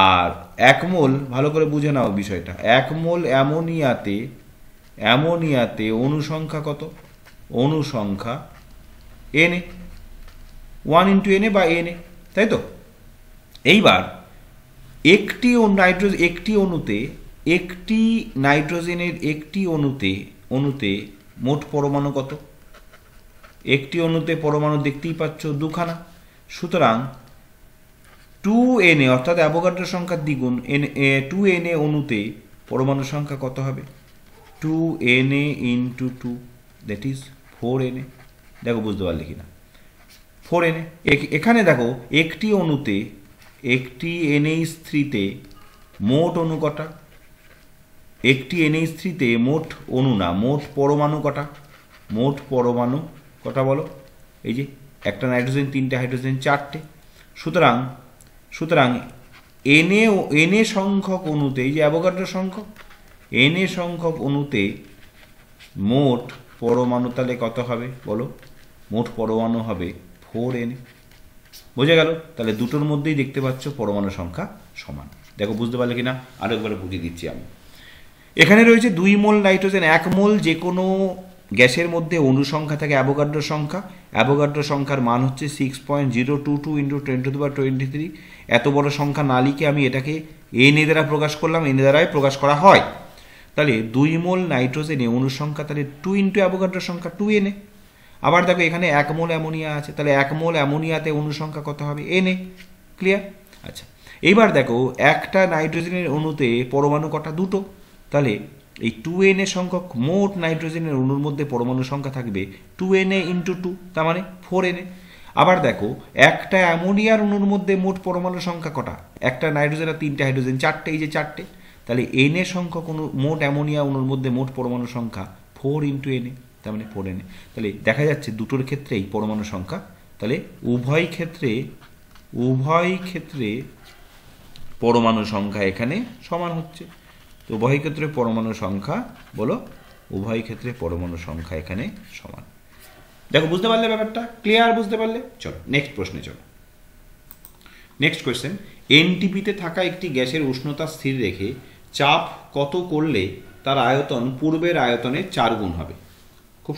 Speaker 1: আর 1 মোল, ভালো করে বুঝে নাও বিষয়টা, 1 মোল অ্যামোনিয়াতে অনুসংখ্যা কত? অনুসংখ্যা Na, 1 × Na বা Na, তাই তো? এইবার একটি নাইট্রোজেনের একটি অণুতে মোট পরমাণু কত? একটি অণুতে পরমাণু দেখতেই পাচ্ছ 2খানা। সুতরাং 2Na অর্থাৎ অ্যাভোগাড্রো সংখ্যার দ্বিগুণ, 2Na অণুতে পরমাণু সংখ্যা কত হবে? 2Na × 2, that is 4Na। দেখো বুঝতে পারলে কিনা? 4Na। এখানে দেখো একটি অণুতে, একটি NH3-তে মোট অণু কটা? একটি NH3-তে মোট অণু না, মোট পরমাণু কটা? মোট পরমাণু কটা বলো? এই যে একটা নাইট্রোজেন, 3টে হাইড্রোজেন, 4টে। সুতরাং Na সংখ্যক অণুতে, এই যে অ্যাভোগাড্রো সংখ্যক, Na সংখ্যক অণুতে মোট পরমাণু তাহলে কত হবে বলো? মোট পরমাণু হবে 4Na। বোঝা গেল? তাহলে 2টোর মধ্যেই দেখতে পাচ্ছ পরমাণু সংখ্যা সমান। দেখো বুঝতে পারলে কিনা? আরেকবার বুঝিয়ে দিচ্ছি আমি। এখানে রয়েছে 2 মোল নাইট্রোজেন। 1 মোল যে কোনো গ্যাসের মধ্যে অণু সংখ্যা থাকে অ্যাভোগাড্রো সংখ্যা। অ্যাভোগাড্রো সংখ্যার মান হচ্ছে 6.022 × 10⁻23। এত বড় সংখ্যা না লিখে আমি এটাকে Na দ্বারা প্রকাশ করলাম, Na দ্বারাই প্রকাশ করা হয়। তাহলে 2 মোল নাইট্রোজেনে অণু সংখ্যা তাহলে 2 × অ্যাভোগাড্রো সংখ্যা 2Na। আবার দেখো এখানে 1 মোল অ্যামোনিয়া আছে, তাহলে 1 মোল অ্যামোনিয়াতে অণু সংখ্যা কত হবে? Na। ক্লিয়ার? আচ্ছা, এইবার দেখো একটা নাইট্রোজেনের অণুতে পরমাণু কটা? 2টো। তাহলে এই 2Na সংখ্যক মোট নাইট্রোজেনের অণুর মধ্যে পরমাণু সংখ্যা থাকবে 2Na × 2, তার মানে 4Na। আবার দেখো একটা অ্যামোনিয়ার অণুর মধ্যে মোট পরমাণু সংখ্যা কটা, একটা নাইট্রোজেন আর 3টে হাইড্রোজেন, 4টে, এই যে 4টে, তাহলে এন এ সংখ্যক মোট অ্যামোনিয়া অণুর মধ্যে মোট পরমাণু সংখ্যা 4 ইন্টু এন এ, তার মানে 4 এন এ। তাহলে দেখা যাচ্ছে দুটোর ক্ষেত্রেই পরমাণু সংখ্যা, তাহলে উভয় ক্ষেত্রে পরমাণু সংখ্যা এখানে সমান হচ্ছে। তো উভয় ক্ষেত্রে পরমাণু সংখ্যা বলো, উভয় ক্ষেত্রে পরমাণু সংখ্যা এখানে সমান। দেখো বুঝতে পারলে ব্যাপারটা, ক্লিয়ার বুঝতে পারলে? চলো নেক্সট প্রশ্নে চলো। নেক্সট কোয়েশ্চেন, এনটিপিতে থাকা একটি গ্যাসের উষ্ণতা স্থির রেখে চাপ কত করলে তার আয়তন পূর্বের আয়তনের 4 গুণ হবে? খুব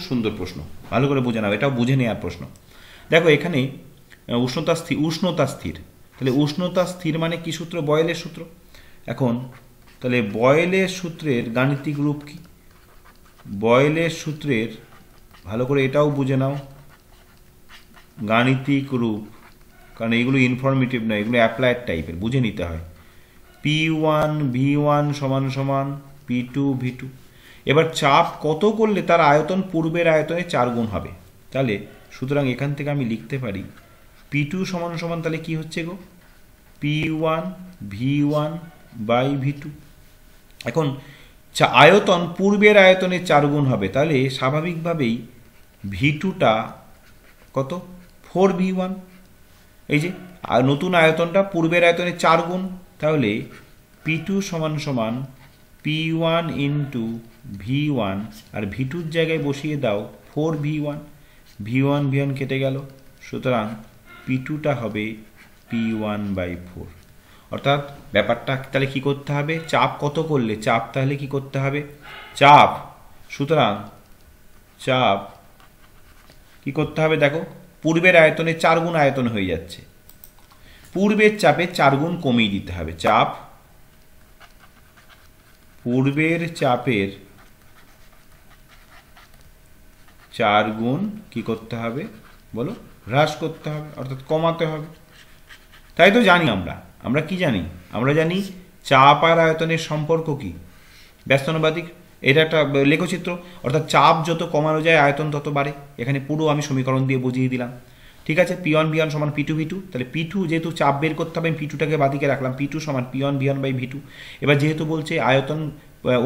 Speaker 1: সুন্দর প্রশ্ন, ভালো করে বুঝে নাও, এটাও বুঝে নেওয়ার প্রশ্ন। দেখো এখানে উষ্ণতা স্থির, তাহলে উষ্ণতা স্থির মানে কি সূত্র? বয়েলের সূত্র। এখন তাহলে বয়েলের সূত্রের গাণিতিক রূপ কি? বয়েলের সূত্রের, ভালো করে এটাও বুঝে নাও, গাণিতিক রূপ, কারণ এগুলো ইনফরমেটিভ নয়, এগুলো অ্যাপ্লাইড টাইপের, বুঝে নিতে হয়। P1 V1 সমান সমান P2 V2। এবার চাপ কত করলে তার আয়তন পূর্বের আয়তনে 4 গুণ হবে? তাহলে সুতরাং এখান থেকে আমি লিখতে পারি P2 সমান সমান তাহলে কি হচ্ছে গো? P1 V1 by V2। এখন আয়তন পূর্বের আয়তনে 4 গুণ হবে, তাহলে স্বাভাবিকভাবেই V2টা কত? 4V1। এই যে নতুন আয়তনটা পূর্বের আয়তনে 4 গুণ, তাহলে P2 সমান সমান P1 ইন্টু V1, আর V2-র জায়গায় বসিয়ে দাও 4V1, V1 কেটে গেল, সুতরাং P2টা হবে P1/4। অর্থাৎ ব্যাপারটা তাহলে কি করতে হবে? চাপ কত করলে, চাপ তাহলে কি করতে হবে? চাপ, সুতরাং চাপ কি করতে হবে? দেখো পূর্বের আয়তনে 4 গুণ আয়তন হয়ে যাচ্ছে, পূর্বের চাপে 4 গুণ কমিয়ে দিতে হবে। চাপ পূর্বের চাপের 4 গুণ কি করতে হবে বলো? হ্রাস করতে হবে, অর্থাৎ কমাতে হবে। তাই তো জানি আমরা কি জানি? আমরা জানি চাপ আর আয়তনের সম্পর্ক কি? ব্যস্তানুপাতিক। এটা একটা লেখচিত্র, অর্থাৎ চাপ যত কমানো যায় আয়তন তত বাড়ে। এখানে পুরো আমি সমীকরণ দিয়ে বুঝিয়ে দিলাম, ঠিক আছে? P1 V1 সমান P2 V2, তাহলে P2 যেহেতু চাপ বের করতে হবে, আমি P2টাকে বাদিকে রাখলাম, P2 সমান P1 V1 বাই V2। এবার যেহেতু বলছে আয়তন,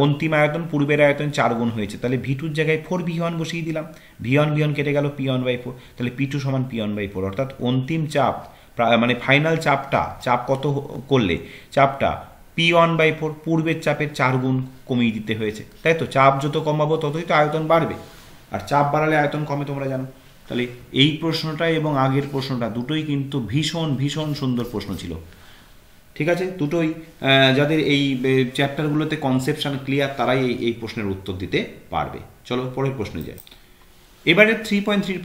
Speaker 1: অন্তিম আয়তন পূর্বের আয়তন 4 গুণ হয়েছে, তাহলে V2-র জায়গায় 4V1 বসিয়ে দিলাম, V1 কেটে গেল, P1/4, তাহলে P2 সমান P1/4। অর্থাৎ অন্তিম চাপ মানে ফাইনাল চাপ কত করলে চাপটা P1/4 পূর্বের চাপের 4 গুণ কমিয়ে দিতে হয়েছে, তাই তো? চাপ যত কমাবো ততই তো আয়তন বাড়বে, আর চাপ বাড়ালে আয়তন কমে, তোমরা জানো। তাহলে এই প্রশ্নটা এবং আগের প্রশ্নটা দুটোই কিন্তু ভীষণ সুন্দর প্রশ্ন ছিল, ঠিক আছে? দুটোই যাদের এই চ্যাপ্টারগুলোতে কনসেপশন ক্লিয়ার তারাই এই প্রশ্নের উত্তর দিতে পারবে। চলো পরের প্রশ্নে যাই। এবারে 3.3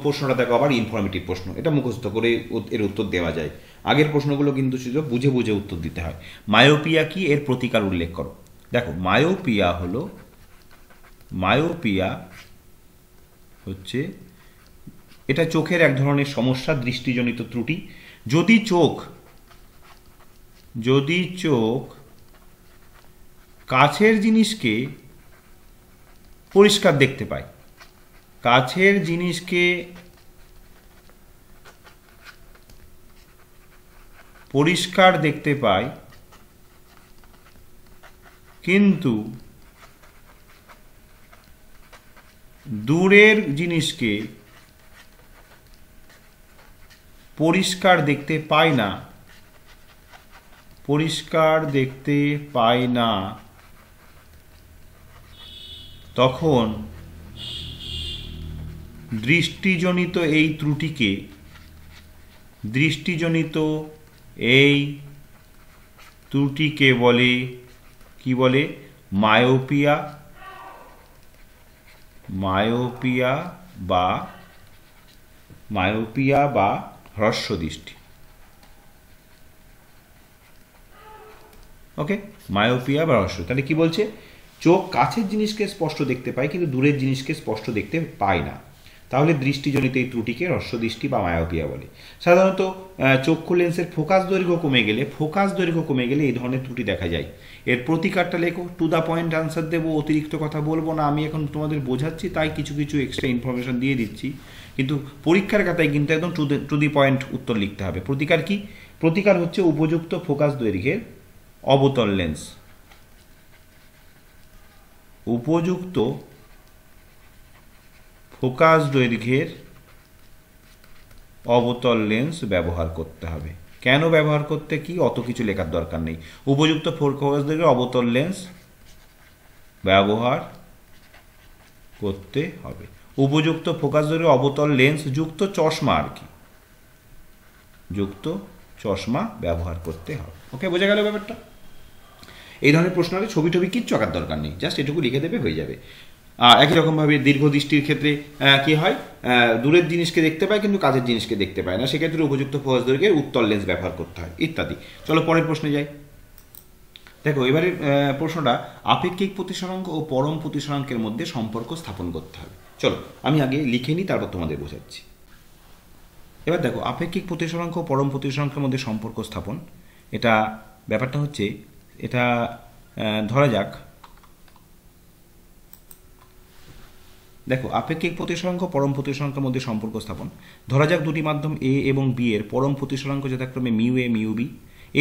Speaker 1: প্রশ্নটা দেখো, আবার ইনফরমেটিভ প্রশ্ন, এটা মুখস্থ করে এর উত্তর দেওয়া যায়। আগের প্রশ্নগুলো কিন্তু শুধু বুঝে উত্তর দিতে হয়। মায়োপিয়া কি, এর প্রতিকার উল্লেখ করো। দেখো মায়োপিয়া হচ্ছে এটা চোখের এক ধরনের সমস্যা, দৃষ্টিজনিত ত্রুটি। যদি চোখ কাছের জিনিসকে পরিষ্কার দেখতে পায়, কাছের জিনিসকে পরিষ্কার দেখতে পায়, কিন্তু দূরের জিনিসকে পরিষ্কার দেখতে পায় না, তখন দৃষ্টিজনিত এই ত্রুটিকে বলে কি? বলে মায়োপিয়া বা হ্রস্ব দৃষ্টি। ওকে, মায়োপিয়া বা হ্রস্ব। তাহলে কি বলছে? চোখ কাছের জিনিসকে স্পষ্ট দেখতে পায় কিন্তু দূরের জিনিসকে স্পষ্ট দেখতে পায় না। তাহলে দৃষ্টিজনিত এই ত্রুটিকে হ্রস্বদৃষ্টি বা মায়োপিয়া বলে। সাধারণত চক্ষু লেন্সের ফোকাস দৈর্ঘ্য কমে গেলে এই ধরনের ত্রুটি দেখা যায়। এর প্রতিকারটা লেখো, টু দ্য পয়েন্ট আনসার দেবো, অতিরিক্ত কথা বলবো না। আমি এখন তোমাদের বোঝাচ্ছি তাই কিছু কিছু এক্সট্রা ইনফরমেশন দিয়ে দিচ্ছি, কিন্তু পরীক্ষার খাতায় কিন্তু একদম টু দি পয়েন্ট উত্তর লিখতে হবে। প্রতিকার কি? প্রতিকার হচ্ছে উপযুক্ত ফোকাস দৈর্ঘ্যের অবতল লেন্স, উপযুক্ত ফোকাস দৈর্ঘ্যের অবতল লেন্স ব্যবহার করতে হবে। কেন ব্যবহার করতে, কি অত কিছু লেখার দরকার নেই। উপযুক্ত ফোকাস দৈর্ঘ্যের অবতল লেন্স ব্যবহার করতে হবে। উপযুক্ত ফোকাস দৈর্ঘ্যের অবতল লেন্স যুক্ত চশমা, আর কি যুক্ত চশমা ব্যবহার করতে হবে। ওকে, বোঝা গেল ব্যাপারটা? এই ধরনের প্রশ্ন হলে ছবি টবি কিচ্ছু আঁকার দরকার নেই, জাস্ট এটুকু লিখে দেবে, হয়ে যাবে। একই রকমভাবে দীর্ঘদৃষ্টির ক্ষেত্রে কি হয়, দূরের জিনিসকে দেখতে পায় কিন্তু কাছের জিনিসকে দেখতে পায় না, সেক্ষেত্রে উপযুক্ত ফোকাস দৈর্ঘ্যের উত্তল লেন্স ব্যবহার করতে হয়, ইত্যাদি। চলো পরের প্রশ্নে যাই। দেখো এবারে প্রশ্নটা, আপেক্ষিক প্রতিসরাঙ্ক ও পরম প্রতিসরাঙ্কের মধ্যে সম্পর্ক স্থাপন করতে হবে। চলো আমি আগে লিখে নিই, তারপর তোমাদের বোঝাচ্ছি। এবার দেখো, আপেক্ষিক প্রতিসরাঙ্ক ও পরম প্রতিসরাঙ্কের মধ্যে সম্পর্ক স্থাপন, এটা ব্যাপারটা হচ্ছে, এটা ধরা যাক, দেখো আপেক্ষিক প্রতিসরাঙ্ক পরম প্রতিসরাঙ্কের মধ্যে সম্পর্ক স্থাপন, ধরা যাক দুটি মাধ্যম এ এবং বি এর পরম প্রতিসরাঙ্ক যথাক্রমে মিউ এ মিউ বি।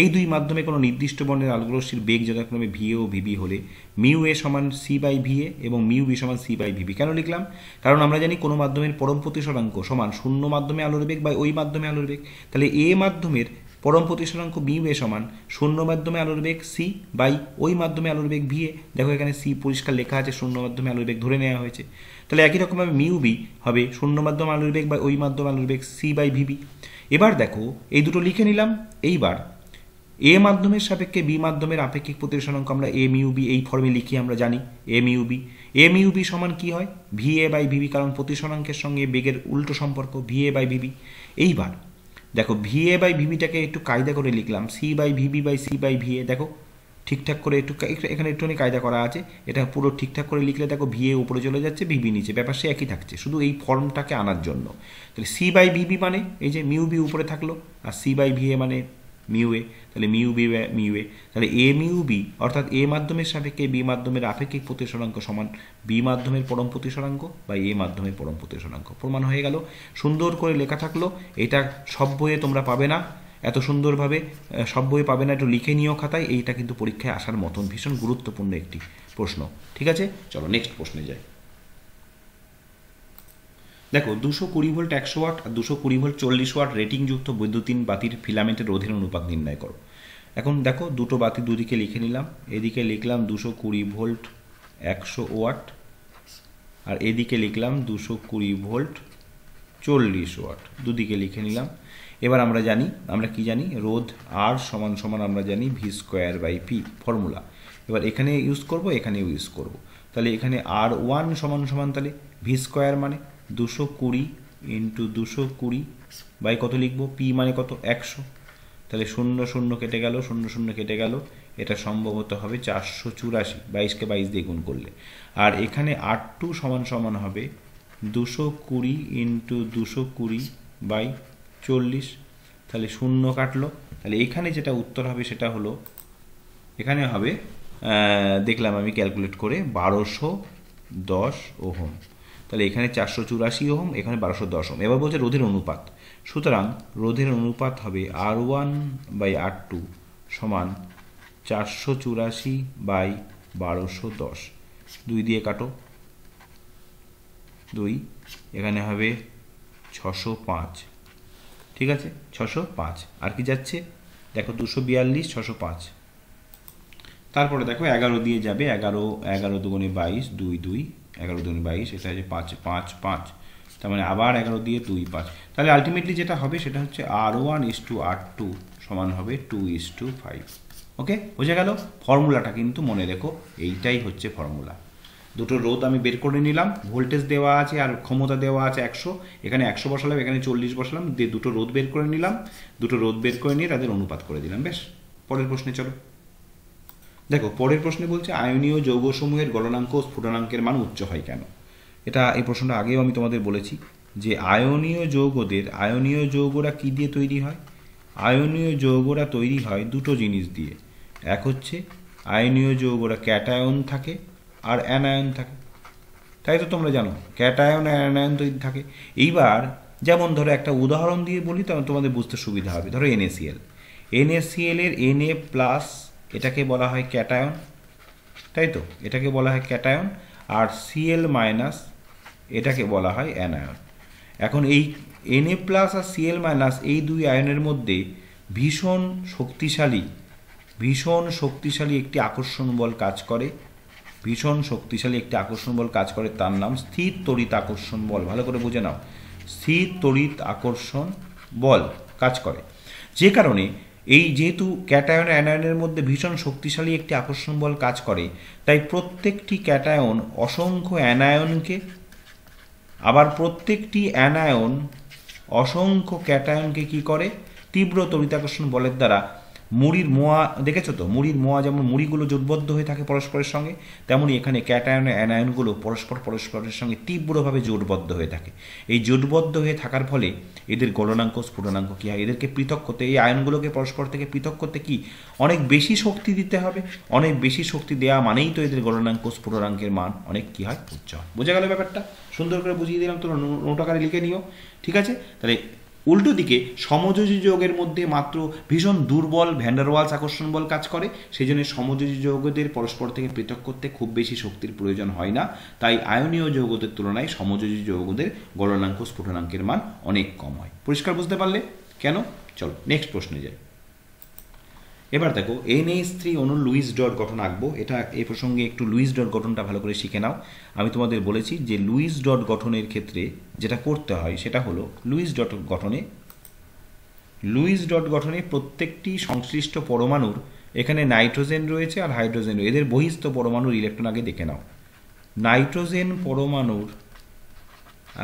Speaker 1: এই দুই মাধ্যমে কোনো নির্দিষ্ট বর্ণের আলোকরশ্মির বেগ যথাক্রমে ভিএ ও ভিবি হলে মিউ এ সমান সি বাই ভিএ এবং মিউ বি সমান সি বাই ভিবি। কেন লিখলাম? কারণ আমরা জানি কোনো মাধ্যমের পরম প্রতিসরাঙ্ক সমান শূন্য মাধ্যমে আলোর বেগ বা ওই মাধ্যমে আলোর বেগ। তাহলে এ মাধ্যমের পরম প্রতিসরাঙ্ক মিউ এ সমান শূন্য মাধ্যমে আলোর বেগ সি বাই ওই মাধ্যমে আলোর বেগ ভিএ। দেখো এখানে সি পরিষ্কার লেখা আছে, শূন্য মাধ্যমে আলোর বেগ ধরে নেওয়া হয়েছে। তাহলে একই রকমভাবে মিউ বি হবে শূন্য মাধ্যম আলোর বেগ বা ওই মাধ্যম আলোর বেগ সি বাই ভিবি। এবার দেখো এই দুটো লিখে নিলাম। এইবার এ মাধ্যমের সাপেক্ষে বি মাধ্যমের আপেক্ষিক প্রতিসরাঙ্ক আমরা এ মিউ বি এই ফর্মে লিখি, আমরা জানি এ মিউ বি সমান কি হয়, ভিএ বাই ভিবি, কারণ প্রতিসরাঙ্কের সঙ্গে বেগের উল্টো সম্পর্ক, ভিএ বাই ভিবি। এইবার দেখো ভিএ বাই ভিবিটাকে একটু কায়দা করে লিখলাম, C by VB by C by VA. দেখো ঠিকঠাক করে এখানে একটুখানি কায়দা করা আছে, এটা পুরো ঠিকঠাক করে লিখলে দেখো ভিএ উপরে চলে যাচ্ছে, ভিবি নিচে, ব্যাপার সে একই থাকছে, শুধু এই ফর্মটাকে আনার জন্য। তাহলে সি বাই ভিবি মানে এই যে মিউ বি উপরে থাকলো, আর সি বাই ভিএ মানে মিউ এ, তাহলে মিউ বি মিউ এ। তাহলে এ মিউ বি অর্থাৎ এ মাধ্যমের সাপেক্ষে বি মাধ্যমের আপেক্ষিক প্রতিসরাঙ্ক সমান বি মাধ্যমের পরম প্রতিসরাঙ্ক বা এ মাধ্যমের পরম প্রতিসরাঙ্ক। প্রমাণ হয়ে গেল, সুন্দর করে লেখা থাকলো। এটা সব বইয়ে তোমরা পাবে না, এত সুন্দরভাবে সব বইয়ে পাবে না, একটু লিখে নিও খাতায়। এইটা কিন্তু পরীক্ষায় আসার মতন ভীষণ গুরুত্বপূর্ণ একটি প্রশ্ন। ঠিক আছে, চলো নেক্সট প্রশ্নে যাই। দেখো 220 ভোল্ট 100 ওয়াট আর 220 ভোল্ট 40 ওয়াট রেটিংযুক্ত বৈদ্যুতিন বাতির ফিলামেন্টের রোধের অনুপাত নির্ণয় করো। এখন দেখো দুটো বাতি দুদিকে লিখে নিলাম, এদিকে লিখলাম 220 ভোল্ট 100 ওয়াট আর এদিকে লিখলাম 220 ভোল্ট 40 ওয়াট, দুদিকে লিখে নিলাম। এবার আমরা জানি, আমরা কি জানি, রোধ আর সমান সমান আমরা জানি V square by P formula. এবার এখানে ইউজ করব, এখানেও ইউজ করব। তাহলে এখানে আর ওয়ান সমান সমান তাহলে ভি স্কোয়ার মানে 220 ইন্টু 220 বাই কত লিখবো, পি মানে কত 100। তাহলে 0 0 কেটে গেল, 0 0 কেটে গেল, এটা সম্ভবত হবে 484, 22কে 22 দিয়ে গুণ করলে। আর এখানে R2 সমান সমান হবে 220 ইন্টু 220 বাই 40। তাহলে 0 কাটলো, তাহলে এখানে যেটা উত্তর হবে সেটা হলো, এখানে হবে দেখলাম আমি ক্যালকুলেট করে 1210 ওহম। তাহলে এখানে 484 ওহম, এখানে 1210 ওহম। এবার বলছে রোধের অনুপাত, সুতরাং রোধের অনুপাত হবে R1 বাই R2 সমান 484 বাই 1210। 2 দিয়ে কাটো, 2, এখানে হবে 605। ঠিক আছে, 605। আর কি যাচ্ছে দেখো 242, 605। তারপরে দেখো 11 দিয়ে যাবে, 11 দুগুণে 22, 2 2, 11 দুগুণে 22, এটা হচ্ছে 5 5 5। তার মানে আবার 11 দিয়ে 2 5। তাহলে আলটিমেটলি যেটা হবে সেটা হচ্ছে R1:R2 সমান হবে 2:5। ওকে, বোঝা গেল? ফর্মুলাটা কিন্তু মনে রেখো, এইটাই হচ্ছে ফর্মুলা। দুটো রোধ আমি বের করে নিলাম, ভোল্টেজ দেওয়া আছে আর ক্ষমতা দেওয়া আছে 100, এখানে 100 বসালাম, এখানে 40 বসালাম, দিয়ে দুটো রোধ বের করে নিলাম, দুটো রোধ বের করে নিয়ে তাদের অনুপাত করে দিলাম। বেশ, পরের প্রশ্নে চলো। দেখো পরের প্রশ্নে বলছে আয়নীয় যৌগসমূহের গলনাঙ্ক ও স্ফুটনাঙ্কের মান উচ্চ হয় কেন। এটা এই প্রশ্নটা আগেও আমি তোমাদের বলেছি, যে আয়নীয় যৌগরা কি দিয়ে তৈরি হয়? আয়নীয় যৌগরা তৈরি হয় দুটো জিনিস দিয়ে। এক হচ্ছে আয়নীয় যৌগরা ক্যাটায়ন থাকে আর অ্যানায়ন থাকে, তাই তো তোমরা জানো ক্যাটায়ন আর অ্যানায়ন তৈরি থাকে। এইবার যেমন ধরো একটা উদাহরণ দিয়ে বলি তখন তোমাদের বুঝতে সুবিধা হবে। ধরো NaCl, NaCl এর Na+, এটাকে বলা হয় ক্যাটায়ন, তাই তো, এটাকে বলা হয় ক্যাটায়ন, আর Cl- এটাকে বলা হয় অ্যানায়ন। এখন এই Na+ আর Cl- এই দুই আয়নের মধ্যে ভীষণ শক্তিশালী একটি আকর্ষণ বল কাজ করে, তার নাম স্থির তড়িৎ আকর্ষণ বল। ভালো করে বুঝে নাও, স্থির তড়িৎ আকর্ষণ বল কাজ করে। যে কারণে এই যেহেতু ক্যাটায়ন অ্যানায়নের মধ্যে ভীষণ শক্তিশালী একটি আকর্ষণ বল কাজ করে, তাই প্রত্যেকটি ক্যাটায়ন অসংখ্য অ্যানায়নকে, আবার প্রত্যেকটি অ্যানায়ন অসংখ্য ক্যাটায়নকে কি করে? তীব্র তড়িতাকর্ষণ বলের দ্বারা মুড়ির মোয়া, দেখেছো তো মুড়ির মোয়া যেমন মুড়িগুলো জোটবদ্ধ হয়ে থাকে পরস্পরের সঙ্গে, তেমনি এখানে ক্যাটায়ন অ্যানায়নগুলো পরস্পরের সঙ্গে তীব্রভাবে জোটবদ্ধ হয়ে থাকে। এই জোটবদ্ধ হয়ে থাকার ফলে এদের গলনাঙ্ক স্ফুটনাঙ্ক কী হয়? এদেরকে পৃথক করতে, এই আয়নগুলোকে পরস্পর থেকে পৃথক করতে কি অনেক বেশি শক্তি দিতে হবে। অনেক বেশি শক্তি দেওয়া মানেই তো এদের গলনাঙ্ক স্ফুটনাঙ্কের মান অনেক কী হয়? উচ্চ হয়। বোঝা গেল ব্যাপারটা? সুন্দর করে বুঝিয়ে দিলাম, তোমরা নোট আকারে লিখে নিও, ঠিক আছে? তাহলে উল্টো দিকে সমযোজী যৌগের মধ্যে মাত্র ভীষণ দুর্বল ভ্যান ডার ওয়ালস আকর্ষণ বল কাজ করে, সেই জন্য সমযোজী যৌগদের পরস্পর থেকে পৃথক করতে খুব বেশি শক্তির প্রয়োজন হয় না। তাই আয়নীয় যৌগদের তুলনায় সমযোজী যৌগদের গলনাঙ্ক স্ফুটনাঙ্কের মান অনেক কম হয়। পরিষ্কার বুঝতে পারলে কেন? চলো নেক্সট প্রশ্নে যাই। এবার দেখো NH3 অণুর লুইস ডট গঠন আঁকবো। এটা এই প্রসঙ্গে একটু লুইস ডট গঠনটা ভালো করে শিখে নাও। আমি তোমাদের বলেছি যে লুইস ডট গঠনের ক্ষেত্রে যেটা করতে হয় সেটা হলো লুইস ডট গঠনে প্রত্যেকটি সংশ্লিষ্ট পরমাণুর, এখানে নাইট্রোজেন রয়েছে আর হাইড্রোজেন রয়েছে, এদের বহিস্থ পরমাণুর ইলেকট্রন আগে দেখে নাও। নাইট্রোজেন পরমাণুর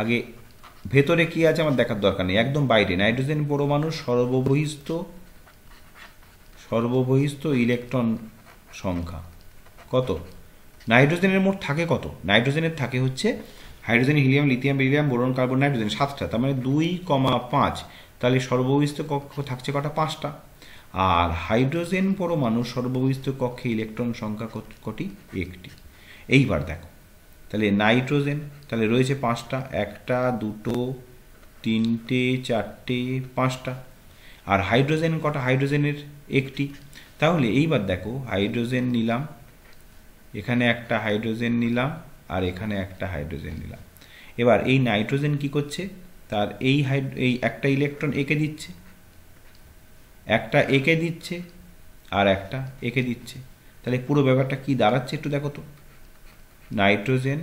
Speaker 1: আগে ভেতরে কি আছে আমার দেখার দরকার নেই, একদম বাইরে নাইট্রোজেন পরমাণুর সর্ববহিস্থ ইলেকট্রন সংখ্যা কত? নাইট্রোজেনের মোট থাকে কত? নাইট্রোজেনের থাকে হচ্ছে hydrogen, helium, lithium, beryllium, boron, carbon, nitrogen 7টা, তার মানে 2,5। তাহলে সর্ববহিস্থ কক্ষ থাকছে কটা? 5টা। আর হাইড্রোজেন পরমাণু সর্ববহিস্থ কক্ষে ইলেকট্রন সংখ্যা কটি? 1টি। এইবার দেখো তাহলে নাইট্রোজেন তাহলে রয়েছে 5টা, 1টা, 2টো, 3টে, 4টে, 5টা। আর হাইড্রোজেন কটা? হাইড্রোজেনের 1টি। তাহলে এইবার দেখো হাইড্রোজেন নিলাম, এখানে একটা হাইড্রোজেন নিলাম আর এখানে একটা হাইড্রোজেন নিলাম। এবার এই নাইট্রোজেন কি করছে? তার এই একটা ইলেকট্রন এঁকে দিচ্ছে, একটা এঁকে দিচ্ছে আর একটা এঁকে দিচ্ছে। তাহলে পুরো ব্যাপারটা কি দাঁড়াচ্ছে একটু দেখো তো। নাইট্রোজেন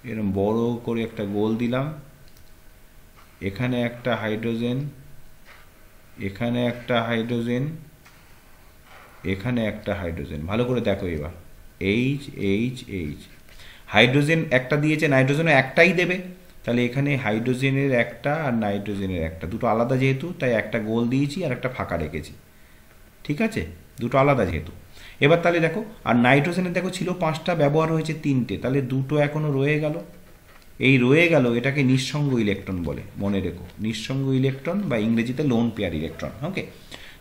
Speaker 1: এরকম বড় করে একটা গোল দিলাম, এখানে একটা হাইড্রোজেন, এখানে একটা হাইড্রোজেন, এখানে একটা হাইড্রোজেন। ভালো করে দেখো এবার এইচ এইচ এইচ, হাইড্রোজেন একটা দিয়েছে, নাইট্রোজেনও একটাই দেবে। তাহলে এখানে হাইড্রোজেনের একটা আর নাইট্রোজেনের একটা, দুটো আলাদা যেহেতু তাই একটা গোল দিয়েছি আর একটা ফাঁকা রেখেছি, ঠিক আছে, দুটো আলাদা যেহেতু। এবার তাহলে দেখো আর নাইট্রোজেনের দেখো ছিল 5টা, ব্যবহার হয়েছে 3টে, তাহলে দুটো এখনো রয়ে গেল। এই রয়ে গেল এটাকে নিঃসঙ্গ ইলেকট্রন বলে, মনে রেখো, নিঃসঙ্গ ইলেকট্রন বা ইংরেজিতে লোন পেয়ার ইলেকট্রন। ওকে,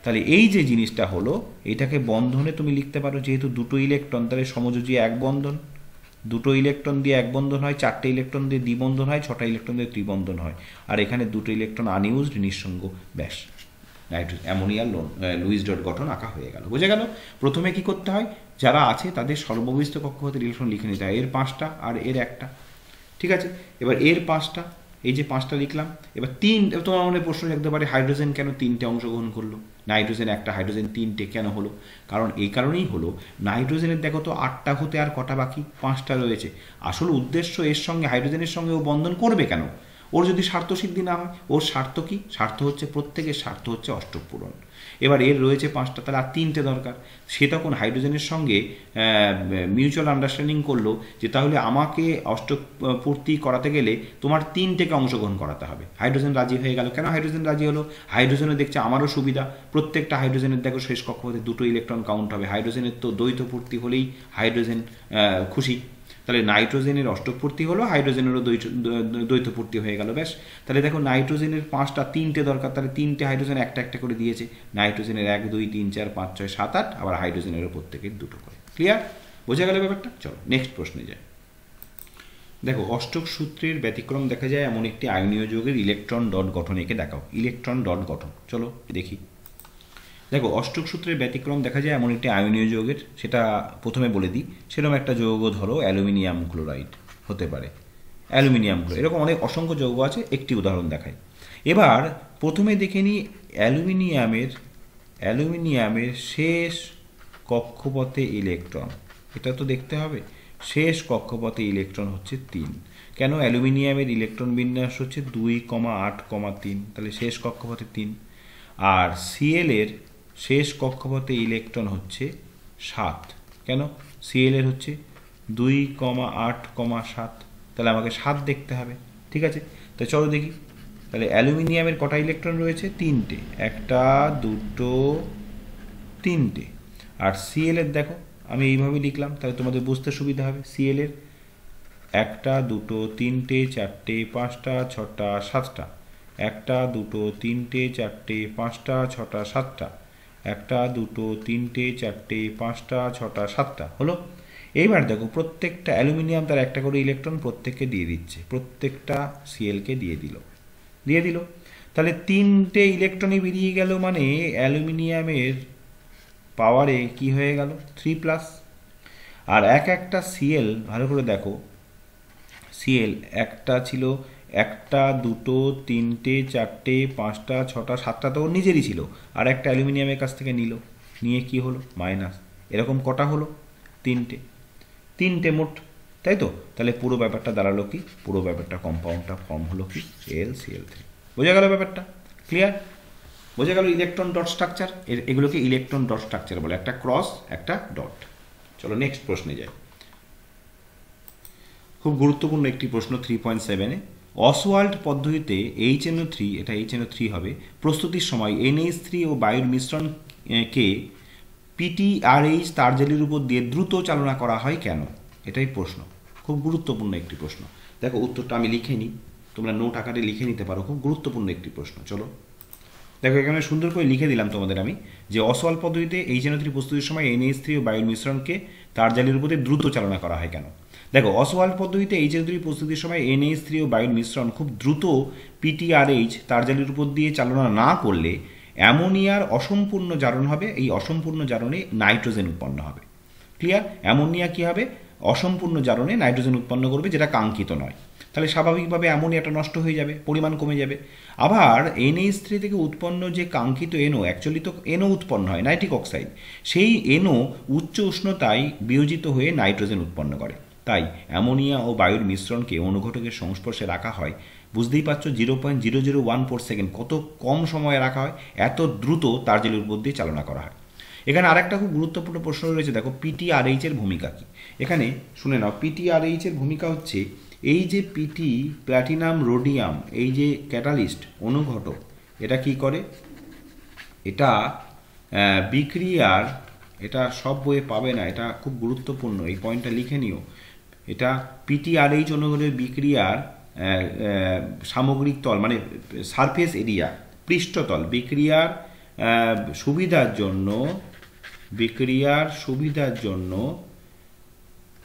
Speaker 1: তাহলে এই যে জিনিসটা হলো এটাকে বন্ধনে তুমি লিখতে পারো, যেহেতু দুটো ইলেকট্রন তাহলে সমযোজী এক বন্ধন, দুটো ইলেকট্রন দিয়ে এক বন্ধন হয়, 4টে ইলেকট্রন দিয়ে দ্বিবন্ধন হয়, 6টা ইলেকট্রন দিয়ে ত্রিবন্ধন হয়। আর এখানে দুটো ইলেকট্রন আনইউজড, নিঃসঙ্গ, ব্যাস অ্যামোনিয়ার লুইস ডট গঠন আঁকা হয়ে গেল। বোঝা গেল? প্রথমে কি করতে হয়, যারা আছে তাদের সর্ববহিস্থ কক্ষপথের ইলেকট্রন লিখে নিতে হয়, এর 5টা আর এর একটা, ঠিক আছে। এবার এর 5টা, এই যে 5টা লিখলাম। এবার তোমার মনে প্রশ্ন জাগতে পারে হাইড্রোজেন কেন 3টে অংশগ্রহণ করলো, নাইট্রোজেন একটা, হাইড্রোজেন 3টে কেন হলো? কারণ এই কারণেই হলো, নাইট্রোজেনের দেখো তো 8টা হতে আর কটা বাকি? 5টা রয়েছে। আসল উদ্দেশ্য এর সঙ্গে হাইড্রোজেনের সঙ্গে ও বন্ধন করবে কেন? ওর যদি স্বার্থ সিদ্ধি না হয়, ওর স্বার্থ কি? স্বার্থ হচ্ছে প্রত্যেকের স্বার্থ হচ্ছে অষ্টক পূরণ। এবার এর রয়েছে 5টা, তাহলে আর 3টে দরকার। সে তখন হাইড্রোজেনের সঙ্গে মিউচুয়াল আন্ডারস্ট্যান্ডিং করলো যে তাহলে আমাকে অষ্টক পূর্তি করাতে গেলে তোমার 3টেকে অংশগ্রহণ করাতে হবে। হাইড্রোজেন রাজি হয়ে গেল। কেন হাইড্রোজেন রাজি হলো? হাইড্রোজেনে দেখছে আমারও সুবিধা, প্রত্যেকটা হাইড্রোজেনের দেখো শেষ কক্ষপথে দুটো ইলেকট্রন কাউন্ট হবে, হাইড্রোজেনের তো দ্বৈত পূর্তি হলেই হাইড্রোজেন খুশি। তাহলে নাইট্রোজেনের অষ্টক পূর্তি হলো, হাইড্রোজেনেরও দ্বৈত পূর্তি হয়ে গেল, ব্যাস। তাহলে দেখো নাইট্রোজেনের 5টা 3টে দরকার, তাহলে 3টে হাইড্রোজেন একটা একটা করে দিয়েছে। নাইট্রোজেনের 1 2 3 4 5 6 7 8, আবার হাইড্রোজেনেরও প্রত্যেকের 2টো করে। ক্লিয়ার? বোঝা গেল ব্যাপারটা? চলো নেক্সট প্রশ্নে যাই। দেখো অষ্টক সূত্রের ব্যতিক্রম দেখা যায় এমন একটি আয়নীয় যৌগের ইলেকট্রন ডট গঠন এঁকে দেখাও। ইলেকট্রন ডট গঠন, চলো দেখি। দেখো অষ্টক সূত্রের ব্যতিক্রম দেখা যায় এমন একটি আয়নীয় যৌগের, সেটা প্রথমে বলে দিই। সেরকম একটা যৌগ ধরো অ্যালুমিনিয়াম ক্লোরাইড হতে পারে, অ্যালুমিনিয়াম ক্লোরাইড, এরকম অনেক অসংখ্য যৌগ আছে, একটি উদাহরণ দেখাই। এবার প্রথমে দেখে নিই অ্যালুমিনিয়ামের শেষ কক্ষপথে ইলেকট্রন, এটা তো দেখতে হবে। শেষ কক্ষপথে ইলেকট্রন হচ্ছে 3। কেন? অ্যালুমিনিয়ামের ইলেকট্রন বিন্যাস হচ্ছে 2,8,3, তাহলে শেষ কক্ষপথে 3। আর সিএল এর শেষ কক্ষপথে ইলেকট্রন হচ্ছে 7। কেন? সিএল এর হচ্ছে 2,8,7, তাহলে আমাকে 7 দেখতে হবে। ঠিক আছে, তো চলো দেখি। তাহলে অ্যালুমিনিয়ামের কটা ইলেকট্রন রয়েছে? 3টে, 1 2 3টে। আর সিএল এর দেখো আমি এইভাবে লিখলাম, তাহলে তোমাদের বুঝতে সুবিধা হবে। সিএল এর 1 2 3টে 4টে 5টা 6টা 7টা, 1 2 3টে 4টে 5টা 6টা 7টা, 1 2 3টে 4টে 5টা 6টা 7টা হলো। এইবার দেখো প্রত্যেকটা অ্যালুমিনিয়াম তার একটা করে ইলেকট্রন প্রত্যেককে দিয়ে দিচ্ছে, প্রত্যেকটা সিএলকে দিয়ে দিল। তাহলে 3টে ইলেকট্রনই বেরিয়ে গেল, মানে অ্যালুমিনিয়ামের পাওয়ারে কি হয়ে গেল? 3+। আর একটা সিএল ভালো করে দেখো, সিএল একটা ছিল 1 2 3টে 4টে 5টা 6টা 7টা তো ওর নিজেরই ছিল, আর একটা অ্যালুমিনিয়ামের কাছ থেকে নিয়ে কি হলো? মাইনাস। এরকম কটা হলো? 3টে মোট, তাই তো? তাহলে পুরো ব্যাপারটা দাঁড়ালো কি? পুরো ব্যাপারটা কম্পাউন্ডটা ফর্ম হলো কি? LCl3। বোঝা গেল ব্যাপারটা? ক্লিয়ার? বোঝা গেল ইলেকট্রন ডট স্ট্রাকচার। এগুলোকে ইলেকট্রন ডট স্ট্রাকচার বলে, একটা ক্রস একটা ডট। চলো নেক্সট প্রশ্নে যাই। খুব গুরুত্বপূর্ণ একটি প্রশ্ন 3.7-এ। অসওয়াল্ড পদ্ধতিতে HNO3, এটা HNO3 হবে, প্রস্তুতির সময় NH3 ও বায়ুর মিশ্রণকে PTRH তারজালির উপর দিয়ে দ্রুত চালনা করা হয় কেন? এটাই প্রশ্ন, খুব গুরুত্বপূর্ণ একটি প্রশ্ন। দেখো উত্তরটা আমি লিখে নিই, তোমরা নোট আকারে লিখে নিতে পারো, খুব গুরুত্বপূর্ণ একটি প্রশ্ন। চলো দেখো এখানে সুন্দর করে লিখে দিলাম তোমাদের আমি, যে অসওয়াল্ড পদ্ধতিতে HNO3 প্রস্তুতির সময় NH3 ও বায়ুর মিশ্রণকে তারজালির উপর দিয়ে দ্রুত চালনা করা হয় কেন? দেখো অসওয়াল্ড পদ্ধতিতে HNO3 প্রস্তুতির সময় NH3 ও বায়ুর মিশ্রণ খুব দ্রুত PTRH তারজালির উপর দিয়ে চালনা না করলে অ্যামোনিয়ার অসম্পূর্ণ জারণ হবে, এই অসম্পূর্ণ জারণে নাইট্রোজেন উৎপন্ন হবে। ক্লিয়ার? অ্যামোনিয়া কি হবে? অসম্পূর্ণ জারণে নাইট্রোজেন উৎপন্ন করবে, যেটা কাঙ্ক্ষিত নয়। তাহলে স্বাভাবিকভাবে অ্যামোনিয়াটা নষ্ট হয়ে যাবে, পরিমাণ কমে যাবে। আবার NH3 থেকে উৎপন্ন যে কাঙ্ক্ষিত NO, অ্যাকচুয়ালি তো NO উৎপন্ন হয়, নাইট্রিক অক্সাইড, সেই NO উচ্চ উষ্ণতায় বিয়োজিত হয়ে নাইট্রোজেন উৎপন্ন করে। তাই অ্যামোনিয়া ও বায়ুর মিশ্রণকে অনুঘটকের সংস্পর্শে রাখা হয়, বুঝতেই পারছো 0.0014 সেকেন্ড, কত কম সময়ে রাখা হয়, এত দ্রুত তারজালির উপর দিয়ে চালনা করা হয়। এখানে আরেকটা খুব গুরুত্বপূর্ণ প্রশ্ন রয়েছে, দেখো PTRH এর ভূমিকা কি? এখানে শুনে নাও, PTRH এর ভূমিকা হচ্ছে, এই যে পিটি প্ল্যাটিনাম রোডিয়াম, এই যে ক্যাটালিস্ট অনুঘটক, এটা কি করে? এটা বিক্রিয়ার, এটা সব বইয়ে পাবে না, এটা খুব গুরুত্বপূর্ণ, এই পয়েন্টটা লিখে নিও। এটা PTRH অনুঘটকের বিক্রিয়ার সামগ্রিক তল, মানে সারফেস এরিয়া, পৃষ্ঠতল, বিক্রিয়ার সুবিধার জন্য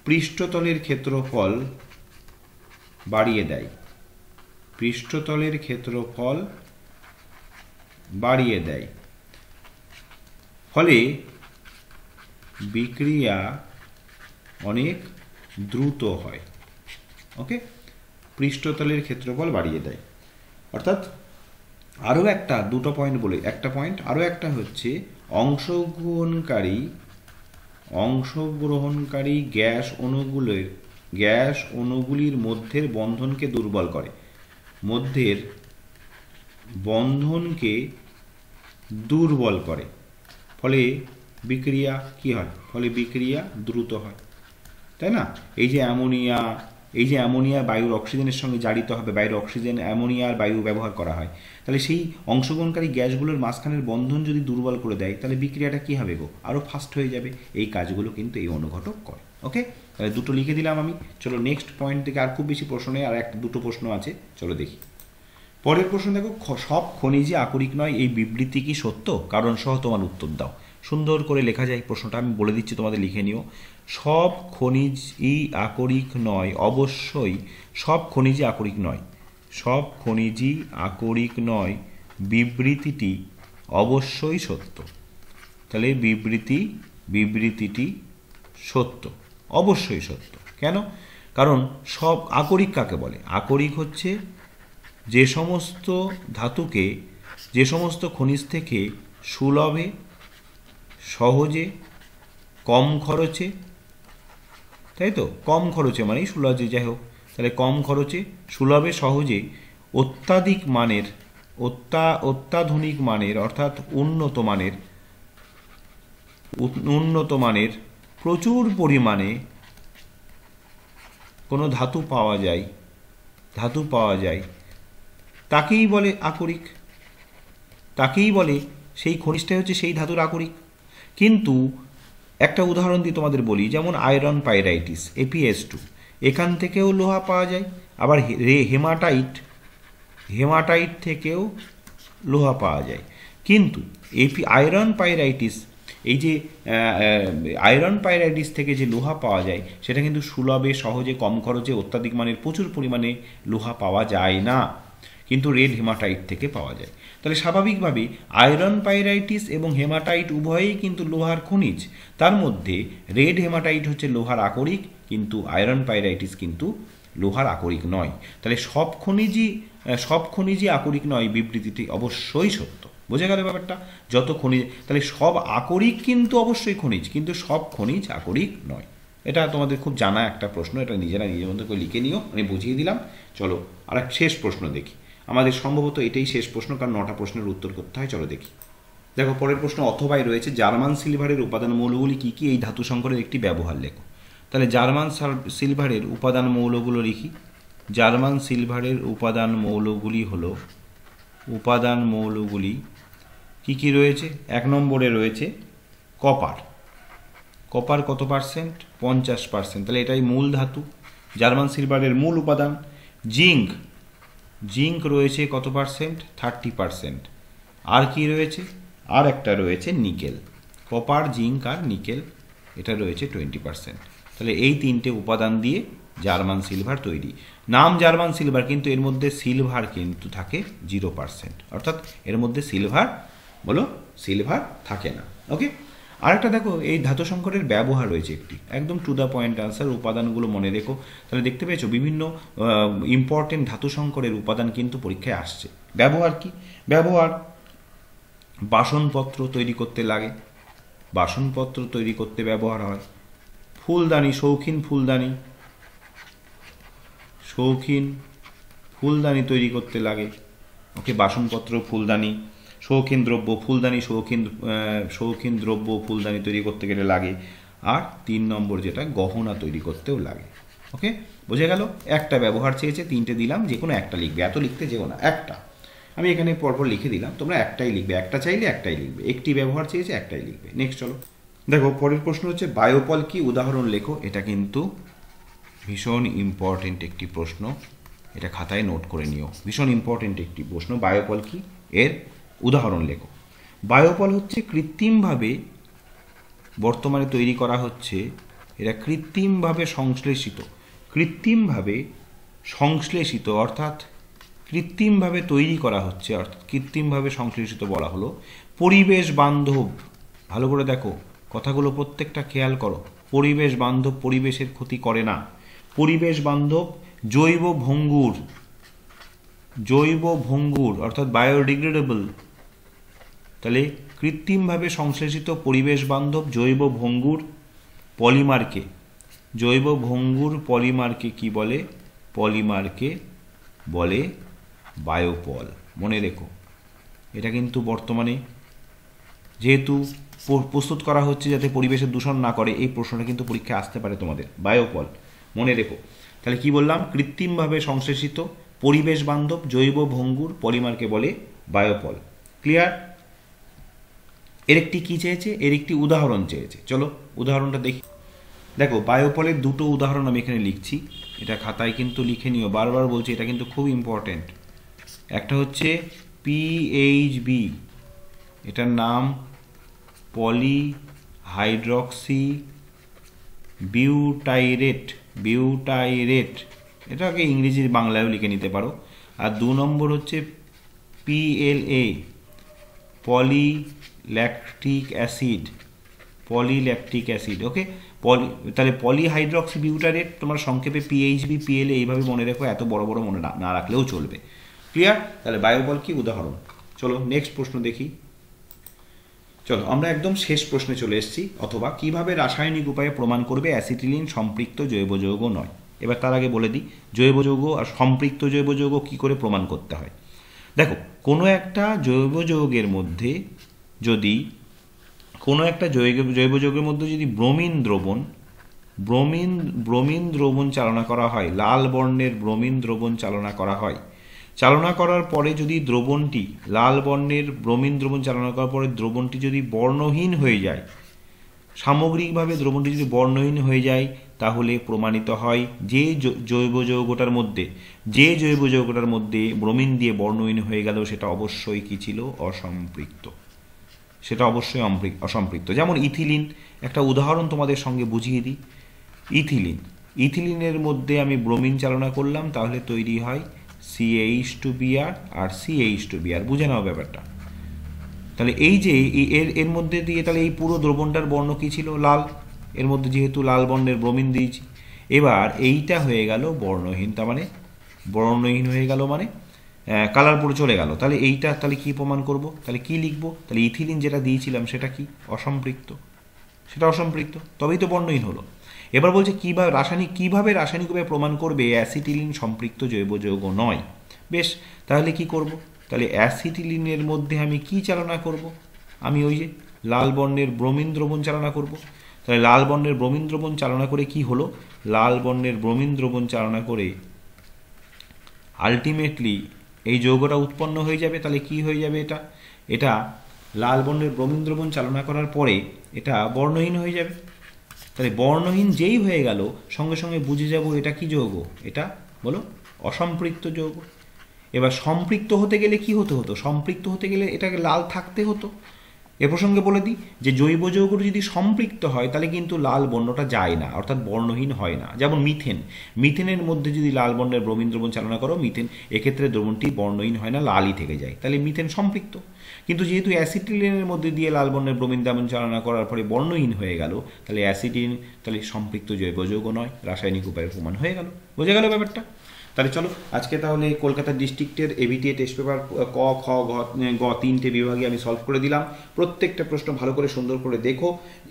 Speaker 1: পৃষ্ঠতলের ক্ষেত্রফল বাড়িয়ে দেয়, পৃষ্ঠতলের ক্ষেত্রফল বাড়িয়ে দেয়, ফলে বিক্রিয়া অনেক দ্রুত হয়। ওকে, পৃষ্ঠতলের ক্ষেত্রফল বাড়িয়ে দেয়। অর্থাৎ আরও একটা, দুটো পয়েন্ট বলে, একটা পয়েন্ট, আরও একটা হচ্ছে অংশগ্রহণকারী গ্যাস অণুগুলির মধ্যের বন্ধনকে দুর্বল করে, ফলে বিক্রিয়া কি হয়? ফলে বিক্রিয়া দ্রুত হয়, তাই না? এই যে অ্যামোনিয়া বায়ুর অক্সিজেনের সঙ্গে জারিত হবে, বায়ুর অক্সিজেন, অ্যামোনিয়া আর বায়ু ব্যবহার করা হয়, তাহলে সেই অংশগ্রহণকারী গ্যাসগুলোর মাঝখানের বন্ধন যদি দুর্বল করে দেয়, তাহলে বিক্রিয়াটা কী হবে গো? আরও ফাস্ট হয়ে যাবে। এই কাজগুলো কিন্তু এই অনুঘটক করে। ওকে, তাহলে দুটো লিখে দিলাম আমি। চলো নেক্সট পয়েন্ট থেকে, আর খুব বেশি প্রশ্ন নেই, আর দুটো প্রশ্ন আছে, চলো দেখি। পরের প্রশ্ন দেখো, সব খনিজই আকরিক নয়, এই বিবৃতি কি সত্য? কারণ সহ তোমার উত্তর দাও। সুন্দর করে লেখা যায় প্রশ্নটা, আমি বলে দিচ্ছি, তোমাদের লিখে নিও। সব খনিজই আকরিক নয়, অবশ্যই সব খনিজই আকরিক নয়, সব খনিজই আকরিক নয়, বিবৃতিটি অবশ্যই সত্য। তাহলে বিবৃতিটি সত্য, অবশ্যই সত্য। কেন? কারণ সব আকরিক কাকে বলে? আকরিক হচ্ছে যে সমস্ত ধাতুকে, যে সমস্ত খনিজ থেকে সুলভে, সহজে, কম খরচে, তাই তো, কম খরচে মানেই সুলভে, যাই হোক, তাহলে কম খরচে, সুলভে, সহজে, অত্যাধিক মানের, অত্যাধুনিক মানের অর্থাৎ উন্নত মানের প্রচুর পরিমাণে কোনো ধাতু পাওয়া যায়, তাকেই বলে আকরিক, তাকেই বলে, সেই খনিজটাই হচ্ছে সেই ধাতুর আকরিক। কিন্তু একটা উদাহরণ দিয়ে তোমাদের বলি, যেমন আয়রন পাইরাইটিস, ApS2, এখান থেকেও লোহা পাওয়া যায়, আবার হেমাটাইট থেকেও লোহা পাওয়া যায়। কিন্তু আয়রন পাইরাইটিস, এই যে আয়রন পাইরাইটিস থেকে যে লোহা পাওয়া যায়, সেটা কিন্তু সুলভে, সহজে, কম খরচে, অত্যাধিক মানের প্রচুর পরিমাণে লোহা পাওয়া যায় না, কিন্তু রেড হেমাটাইট থেকে পাওয়া যায়। তাহলে স্বাভাবিকভাবে আয়রন পাইরাইটিস এবং হেমাটাইট উভয়েই কিন্তু লোহার খনিজ, তার মধ্যে রেড হেমাটাইট হচ্ছে লোহার আকরিক, কিন্তু আয়রন পাইরাইটিস কিন্তু লোহার আকরিক নয়। তাহলে সব খনিজই আকরিক নয়, বিবৃতিটি অবশ্যই সত্য। বোঝা গেল ব্যাপারটা? যত খনিজ, তাহলে সব আকরিক কিন্তু অবশ্যই খনিজ, কিন্তু সব খনিজ আকরিক নয়। এটা তোমাদের খুব জানা একটা প্রশ্ন, এটা নিজের মধ্যে করে লিখে নিও, আমি বুঝিয়ে দিলাম। চলো আর এক শেষ প্রশ্ন দেখি, আমাদের সম্ভবত এটাই শেষ প্রশ্ন, কারণ 9টা প্রশ্নের উত্তর করতে হয়। চলো দেখি। দেখো পরের প্রশ্ন, অথবাই রয়েছে জার্মান সিলভারের উপাদান মৌলগুলি কী কী? এই ধাতু সংকরের একটি ব্যবহার লেখো। তাহলে জার্মান সিলভারের উপাদান মৌলগুলো লিখি। জার্মান সিলভারের উপাদান মৌলগুলি কী কী রয়েছে? 1 নম্বরে রয়েছে কপার। কপার কত পার্সেন্ট? 50%, তাহলে এটাই মূল ধাতু, জার্মান সিলভারের মূল উপাদান। জিঙ্ক রয়েছে কত পার্সেন্ট? 30%। আর কি রয়েছে? আর একটা রয়েছে নিকেল। কপার, জিঙ্ক আর নিকেল, এটা রয়েছে 20%। তাহলে এই 3টে উপাদান দিয়ে জার্মান সিলভার তৈরি। নাম জার্মান সিলভার, কিন্তু এর মধ্যে সিলভার কিন্তু থাকে 0%, অর্থাৎ এর মধ্যে সিলভার থাকে না। ওকে। আরেকটা দেখো, এই ধাতু সংকরের ব্যবহার রয়েছে একটি, একদম টু দ্য পয়েন্ট আনসার, উপাদানগুলো মনে রেখো। তাহলে দেখতে পেয়েছো বিভিন্ন ইম্পর্টেন্ট ধাতু সংকরের উপাদান কিন্তু পরীক্ষায় আসছে। ব্যবহার কি? ব্যবহার বাসনপত্র তৈরি করতে লাগে, বাসনপত্র তৈরি করতে ব্যবহার হয়। ফুলদানি, শৌখিন ফুলদানি তৈরি করতে লাগে। ওকে, বাসনপত্র, ফুলদানি, শৌখিন দ্রব্য, ফুলদানি, শৌখিন দ্রব্য, ফুলদানি তৈরি করতে গেলে লাগে। আর 3 নম্বর যেটা, গহনা তৈরি করতেও লাগে। ওকে, বোঝা গেল? একটা ব্যবহার চেয়েছে, 3টে দিলাম, যে কোনো একটা লিখবে, এত লিখতে যেও না, একটা। আমি এখানে পরপর লিখে দিলাম, তোমরা একটাই লিখবে, একটা চাইলে একটাই লিখবে, একটি ব্যবহার চেয়েছে একটাই লিখবে। নেক্সট চলো দেখো, পরের প্রশ্ন হচ্ছে বায়োপল কি? উদাহরণ লেখো। এটা কিন্তু ভীষণ ইম্পর্টেন্ট একটি প্রশ্ন, এটা খাতায় নোট করে নিও, ভীষণ ইম্পর্টেন্ট একটি প্রশ্ন। বায়োপল কি? এর উদাহরণ লেখো। বায়োপল হচ্ছে কৃত্রিমভাবে বর্তমানে তৈরি করা হচ্ছে, এরা কৃত্রিমভাবে সংশ্লেষিত অর্থাৎ কৃত্রিমভাবে তৈরি করা হচ্ছে, অর্থাৎ কৃত্রিমভাবে সংশ্লেষিত বলা হলো পরিবেশ বান্ধব। ভালো করে দেখো কথাগুলো, প্রত্যেকটা খেয়াল করো। পরিবেশ বান্ধব, পরিবেশের ক্ষতি করে না। পরিবেশ বান্ধব, জৈব ভঙ্গুর অর্থাৎ বায়োডিগ্রেডেবল। তাহলে কৃত্রিমভাবে সংশ্লেষিত পরিবেশ বান্ধব জৈব ভঙ্গুর পলিমারকে কি বলে? পলিমারকে বলে বায়োপল। মনে রেখো, এটা কিন্তু বর্তমানে যেহেতু প্রস্তুত করা হচ্ছে যাতে পরিবেশের দূষণ না করে, এই প্রশ্নটা কিন্তু পরীক্ষায় আসতে পারে তোমাদের। বায়োপল মনে রেখো। তাহলে কি বললাম? কৃত্রিমভাবে সংশ্লেষিত পরিবেশ বান্ধব জৈব ভঙ্গুর পলিমারকে বলে বায়োপল। ক্লিয়ার? এর একটি কি চেয়েছে? এর একটি উদাহরণ চেয়েছে। চলো উদাহরণটা দেখি। দেখো বায়োপলের দুটো উদাহরণ আমি এখানে লিখছি, এটা খাতায় কিন্তু লিখে নিও, বারবার বলছি এটা কিন্তু খুব ইম্পর্টেন্ট। একটা হচ্ছে পিএইচবি, এটার নাম পলিহাইড্রক্সি বিউটাইরেট, এটাকে ইংরেজি বাংলায়ও লিখে নিতে পারো। আর 2 নম্বর হচ্ছে PLA, পলিল্যাকটিক অ্যাসিড। ওকে, তাহলে পলিহাইড্রক্সি বিউটারেট তোমরা সংক্ষেপে PHB PLA এইভাবে মনে রেখো, এত বড় বড় মনে না রাখলেও চলবে। ক্লিয়ার? তাহলে বায়োপল কি উদাহরণ। চলো নেক্সট প্রশ্ন দেখি। চলো আমরা একদম শেষ প্রশ্নে চলে এসেছি, অথবা কিভাবে রাসায়নিক উপায়ে প্রমাণ করবে অ্যাসিটিলিন সম্পৃক্ত জৈব যৌগ নয়। এবার তার আগে বলে দিই জৈব যৌগ আর সম্পৃক্ত জৈব যৌগ কী করে প্রমাণ করতে হয়। দেখো কোনো একটা জৈব যৌগের মধ্যে যদি ব্রোমিন দ্রবণ চালনা করা হয়, লাল বর্ণের ব্রোমিন দ্রবণ চালনা করা হয়, চালনা করার পরে যদি দ্রবণটি লাল বর্ণের ব্রোমিন দ্রবণ চালনা করার পরে দ্রবণটি যদি বর্ণহীন হয়ে যায়, সামগ্রিকভাবে দ্রবণটি যদি বর্ণহীন হয়ে যায়, তাহলে প্রমাণিত হয় যে জৈব যৌগটার মধ্যে ব্রোমিন দিয়ে বর্ণহীন হয়ে গেল সেটা অবশ্যই কি ছিল? অসম্পৃক্ত। সেটা অবশ্যই অসম্পৃক্ত। যেমন ইথিলিন, একটা উদাহরণ তোমাদের সঙ্গে বুঝিয়ে দিই। ইথিলিনের মধ্যে আমি ব্রোমিন চালনা করলাম, তাহলে তৈরি হয় CH2Br আর CH2Br। বুঝে নাও ব্যাপারটা। তাহলে এই যে এর মধ্যে দিয়ে তাহলে এই পুরো দ্রবণটার বর্ণ কী ছিল? লাল। এর মধ্যে যেহেতু লাল বর্ণের ব্রোমিন দিয়েছি, এবার এইটা হয়ে গেল বর্ণহীন, তার মানে বর্ণহীন হয়ে গেল মানে কালার পুরো চলে গেল। তাহলে এইটা তাহলে কি প্রমাণ করব? তাহলে কি লিখব? তাহলে ইথিলিন যেটা দিয়েছিলাম সেটা কি? অসম্পৃক্ত। সেটা অসম্পৃক্ত, তবেই তো বর্ণহীন হলো। এবার বলছে কিভাবে রাসায়নিকভাবে প্রমাণ করবে অ্যাসিটিলিন সম্পৃক্ত জৈব যৌগ নয়। বেশ, তাহলে কি করব? তাহলে অ্যাসিটিলিনের মধ্যে আমি কি চালনা করব? আমি ওই যে লাল বর্ণের ব্রোমিন দ্রবণ চালনা করব। তাহলে লাল বর্ণের ব্রোমিন দ্রবণ চালনা করে কি হলো? লাল বর্ণের ব্রোমিন দ্রবণ চালনা করে আলটিমেটলি এই যৌগটা উৎপন্ন হয়ে যাবে। তাহলে কি হয়ে যাবে? এটা লাল বর্ণের ব্রোমিন দ্রবণ চালনা করার পরে এটা বর্ণহীন হয়ে যাবে। তাহলে বর্ণহীন যেই হয়ে গেল, সঙ্গে সঙ্গে বুঝে যাব এটা কি যৌগ? এটা বলো অসম্পৃক্ত যৌগ। এবার সম্পৃক্ত হতে গেলে কি হতে হতো? সম্পৃক্ত হতে গেলে এটাকে লাল থাকতে হতো। এ প্রসঙ্গে বলে দিই যে জৈব যৌগটি যদি সম্পৃক্ত হয় তাহলে কিন্তু লাল বর্ণটা যায় না, অর্থাৎ বর্ণহীন হয় না। যেমন মিথেনের মধ্যে যদি লাল বর্ণের ব্রোমিন দ্রবণ চালনা করো এক্ষেত্রে দ্রবণটি বর্ণহীন হয় না, লালই থেকে যায়। তাহলে মিথেন সম্পৃক্ত। কিন্তু যেহেতু অ্যাসিটিলিনের মধ্যে দিয়ে লাল বর্ণের ব্রোমিন দ্রবণ চালনা করার পরে বর্ণহীন হয়ে গেল, তাহলে অ্যাসিটিলিন তাহলে সম্পৃক্ত জৈব যৌগ নয়, রাসায়নিক উপায়ে প্রমাণ হয়ে গেল। বোঝা গেল ব্যাপারটা? তাহলে চলো আজকে তাহলে কলকাতা ডিস্ট্রিক্টের এবিটিএ টেস্ট পেপার ক, খ, গ 3টে বিভাগে আমি সলভ করে দিলাম। প্রত্যেকটা প্রশ্ন ভালো করে সুন্দর করে দেখো।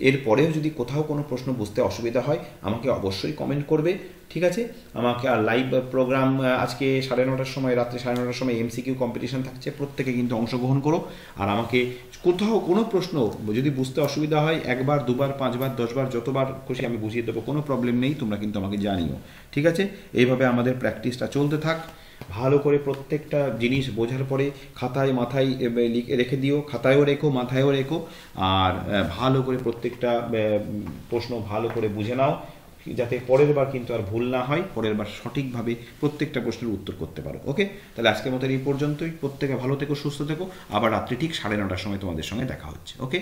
Speaker 1: এরপরেও যদি কোথাও কোনো প্রশ্ন বুঝতে অসুবিধা হয় আমাকে অবশ্যই কমেন্ট করবে, ঠিক আছে? আমাকে আর লাইভ প্রোগ্রাম আজকে 9:30টার সময়, রাত্রে 9:30টার সময় MCQ কম্পিটিশন থাকছে, প্রত্যেকে কিন্তু অংশগ্রহণ করো। আর আমাকে কোথাও কোনো প্রশ্ন যদি বুঝতে অসুবিধা হয় 1বার 2বার 5বার 10বার যতবার খুশি আমি বুঝিয়ে দেবো, কোনো প্রবলেম নেই। তোমরা কিন্তু আমাকে জানিও, ঠিক আছে? এইভাবে আমাদের প্র্যাকটিসটা চলতে থাক। ভালো করে প্রত্যেকটা জিনিস বোঝার পরে খাতায় মাথায় রেখে দিও, খাতায়ও রেখো মাথায়ও রেখো। আর ভালো করে প্রত্যেকটা প্রশ্ন ভালো করে বুঝে নাও, যাতে পরের বার কিন্তু আর ভুল না হয়, পরের বার সঠিকভাবে প্রত্যেকটা প্রশ্নের উত্তর করতে পারো। ওকে, তাহলে আজকের মতো এই পর্যন্তই। প্রত্যেকে ভালো থেকো, সুস্থ থেকো। আবার রাত্রি ঠিক 9:30টার সময় তোমাদের সঙ্গে দেখা হচ্ছে। ওকে।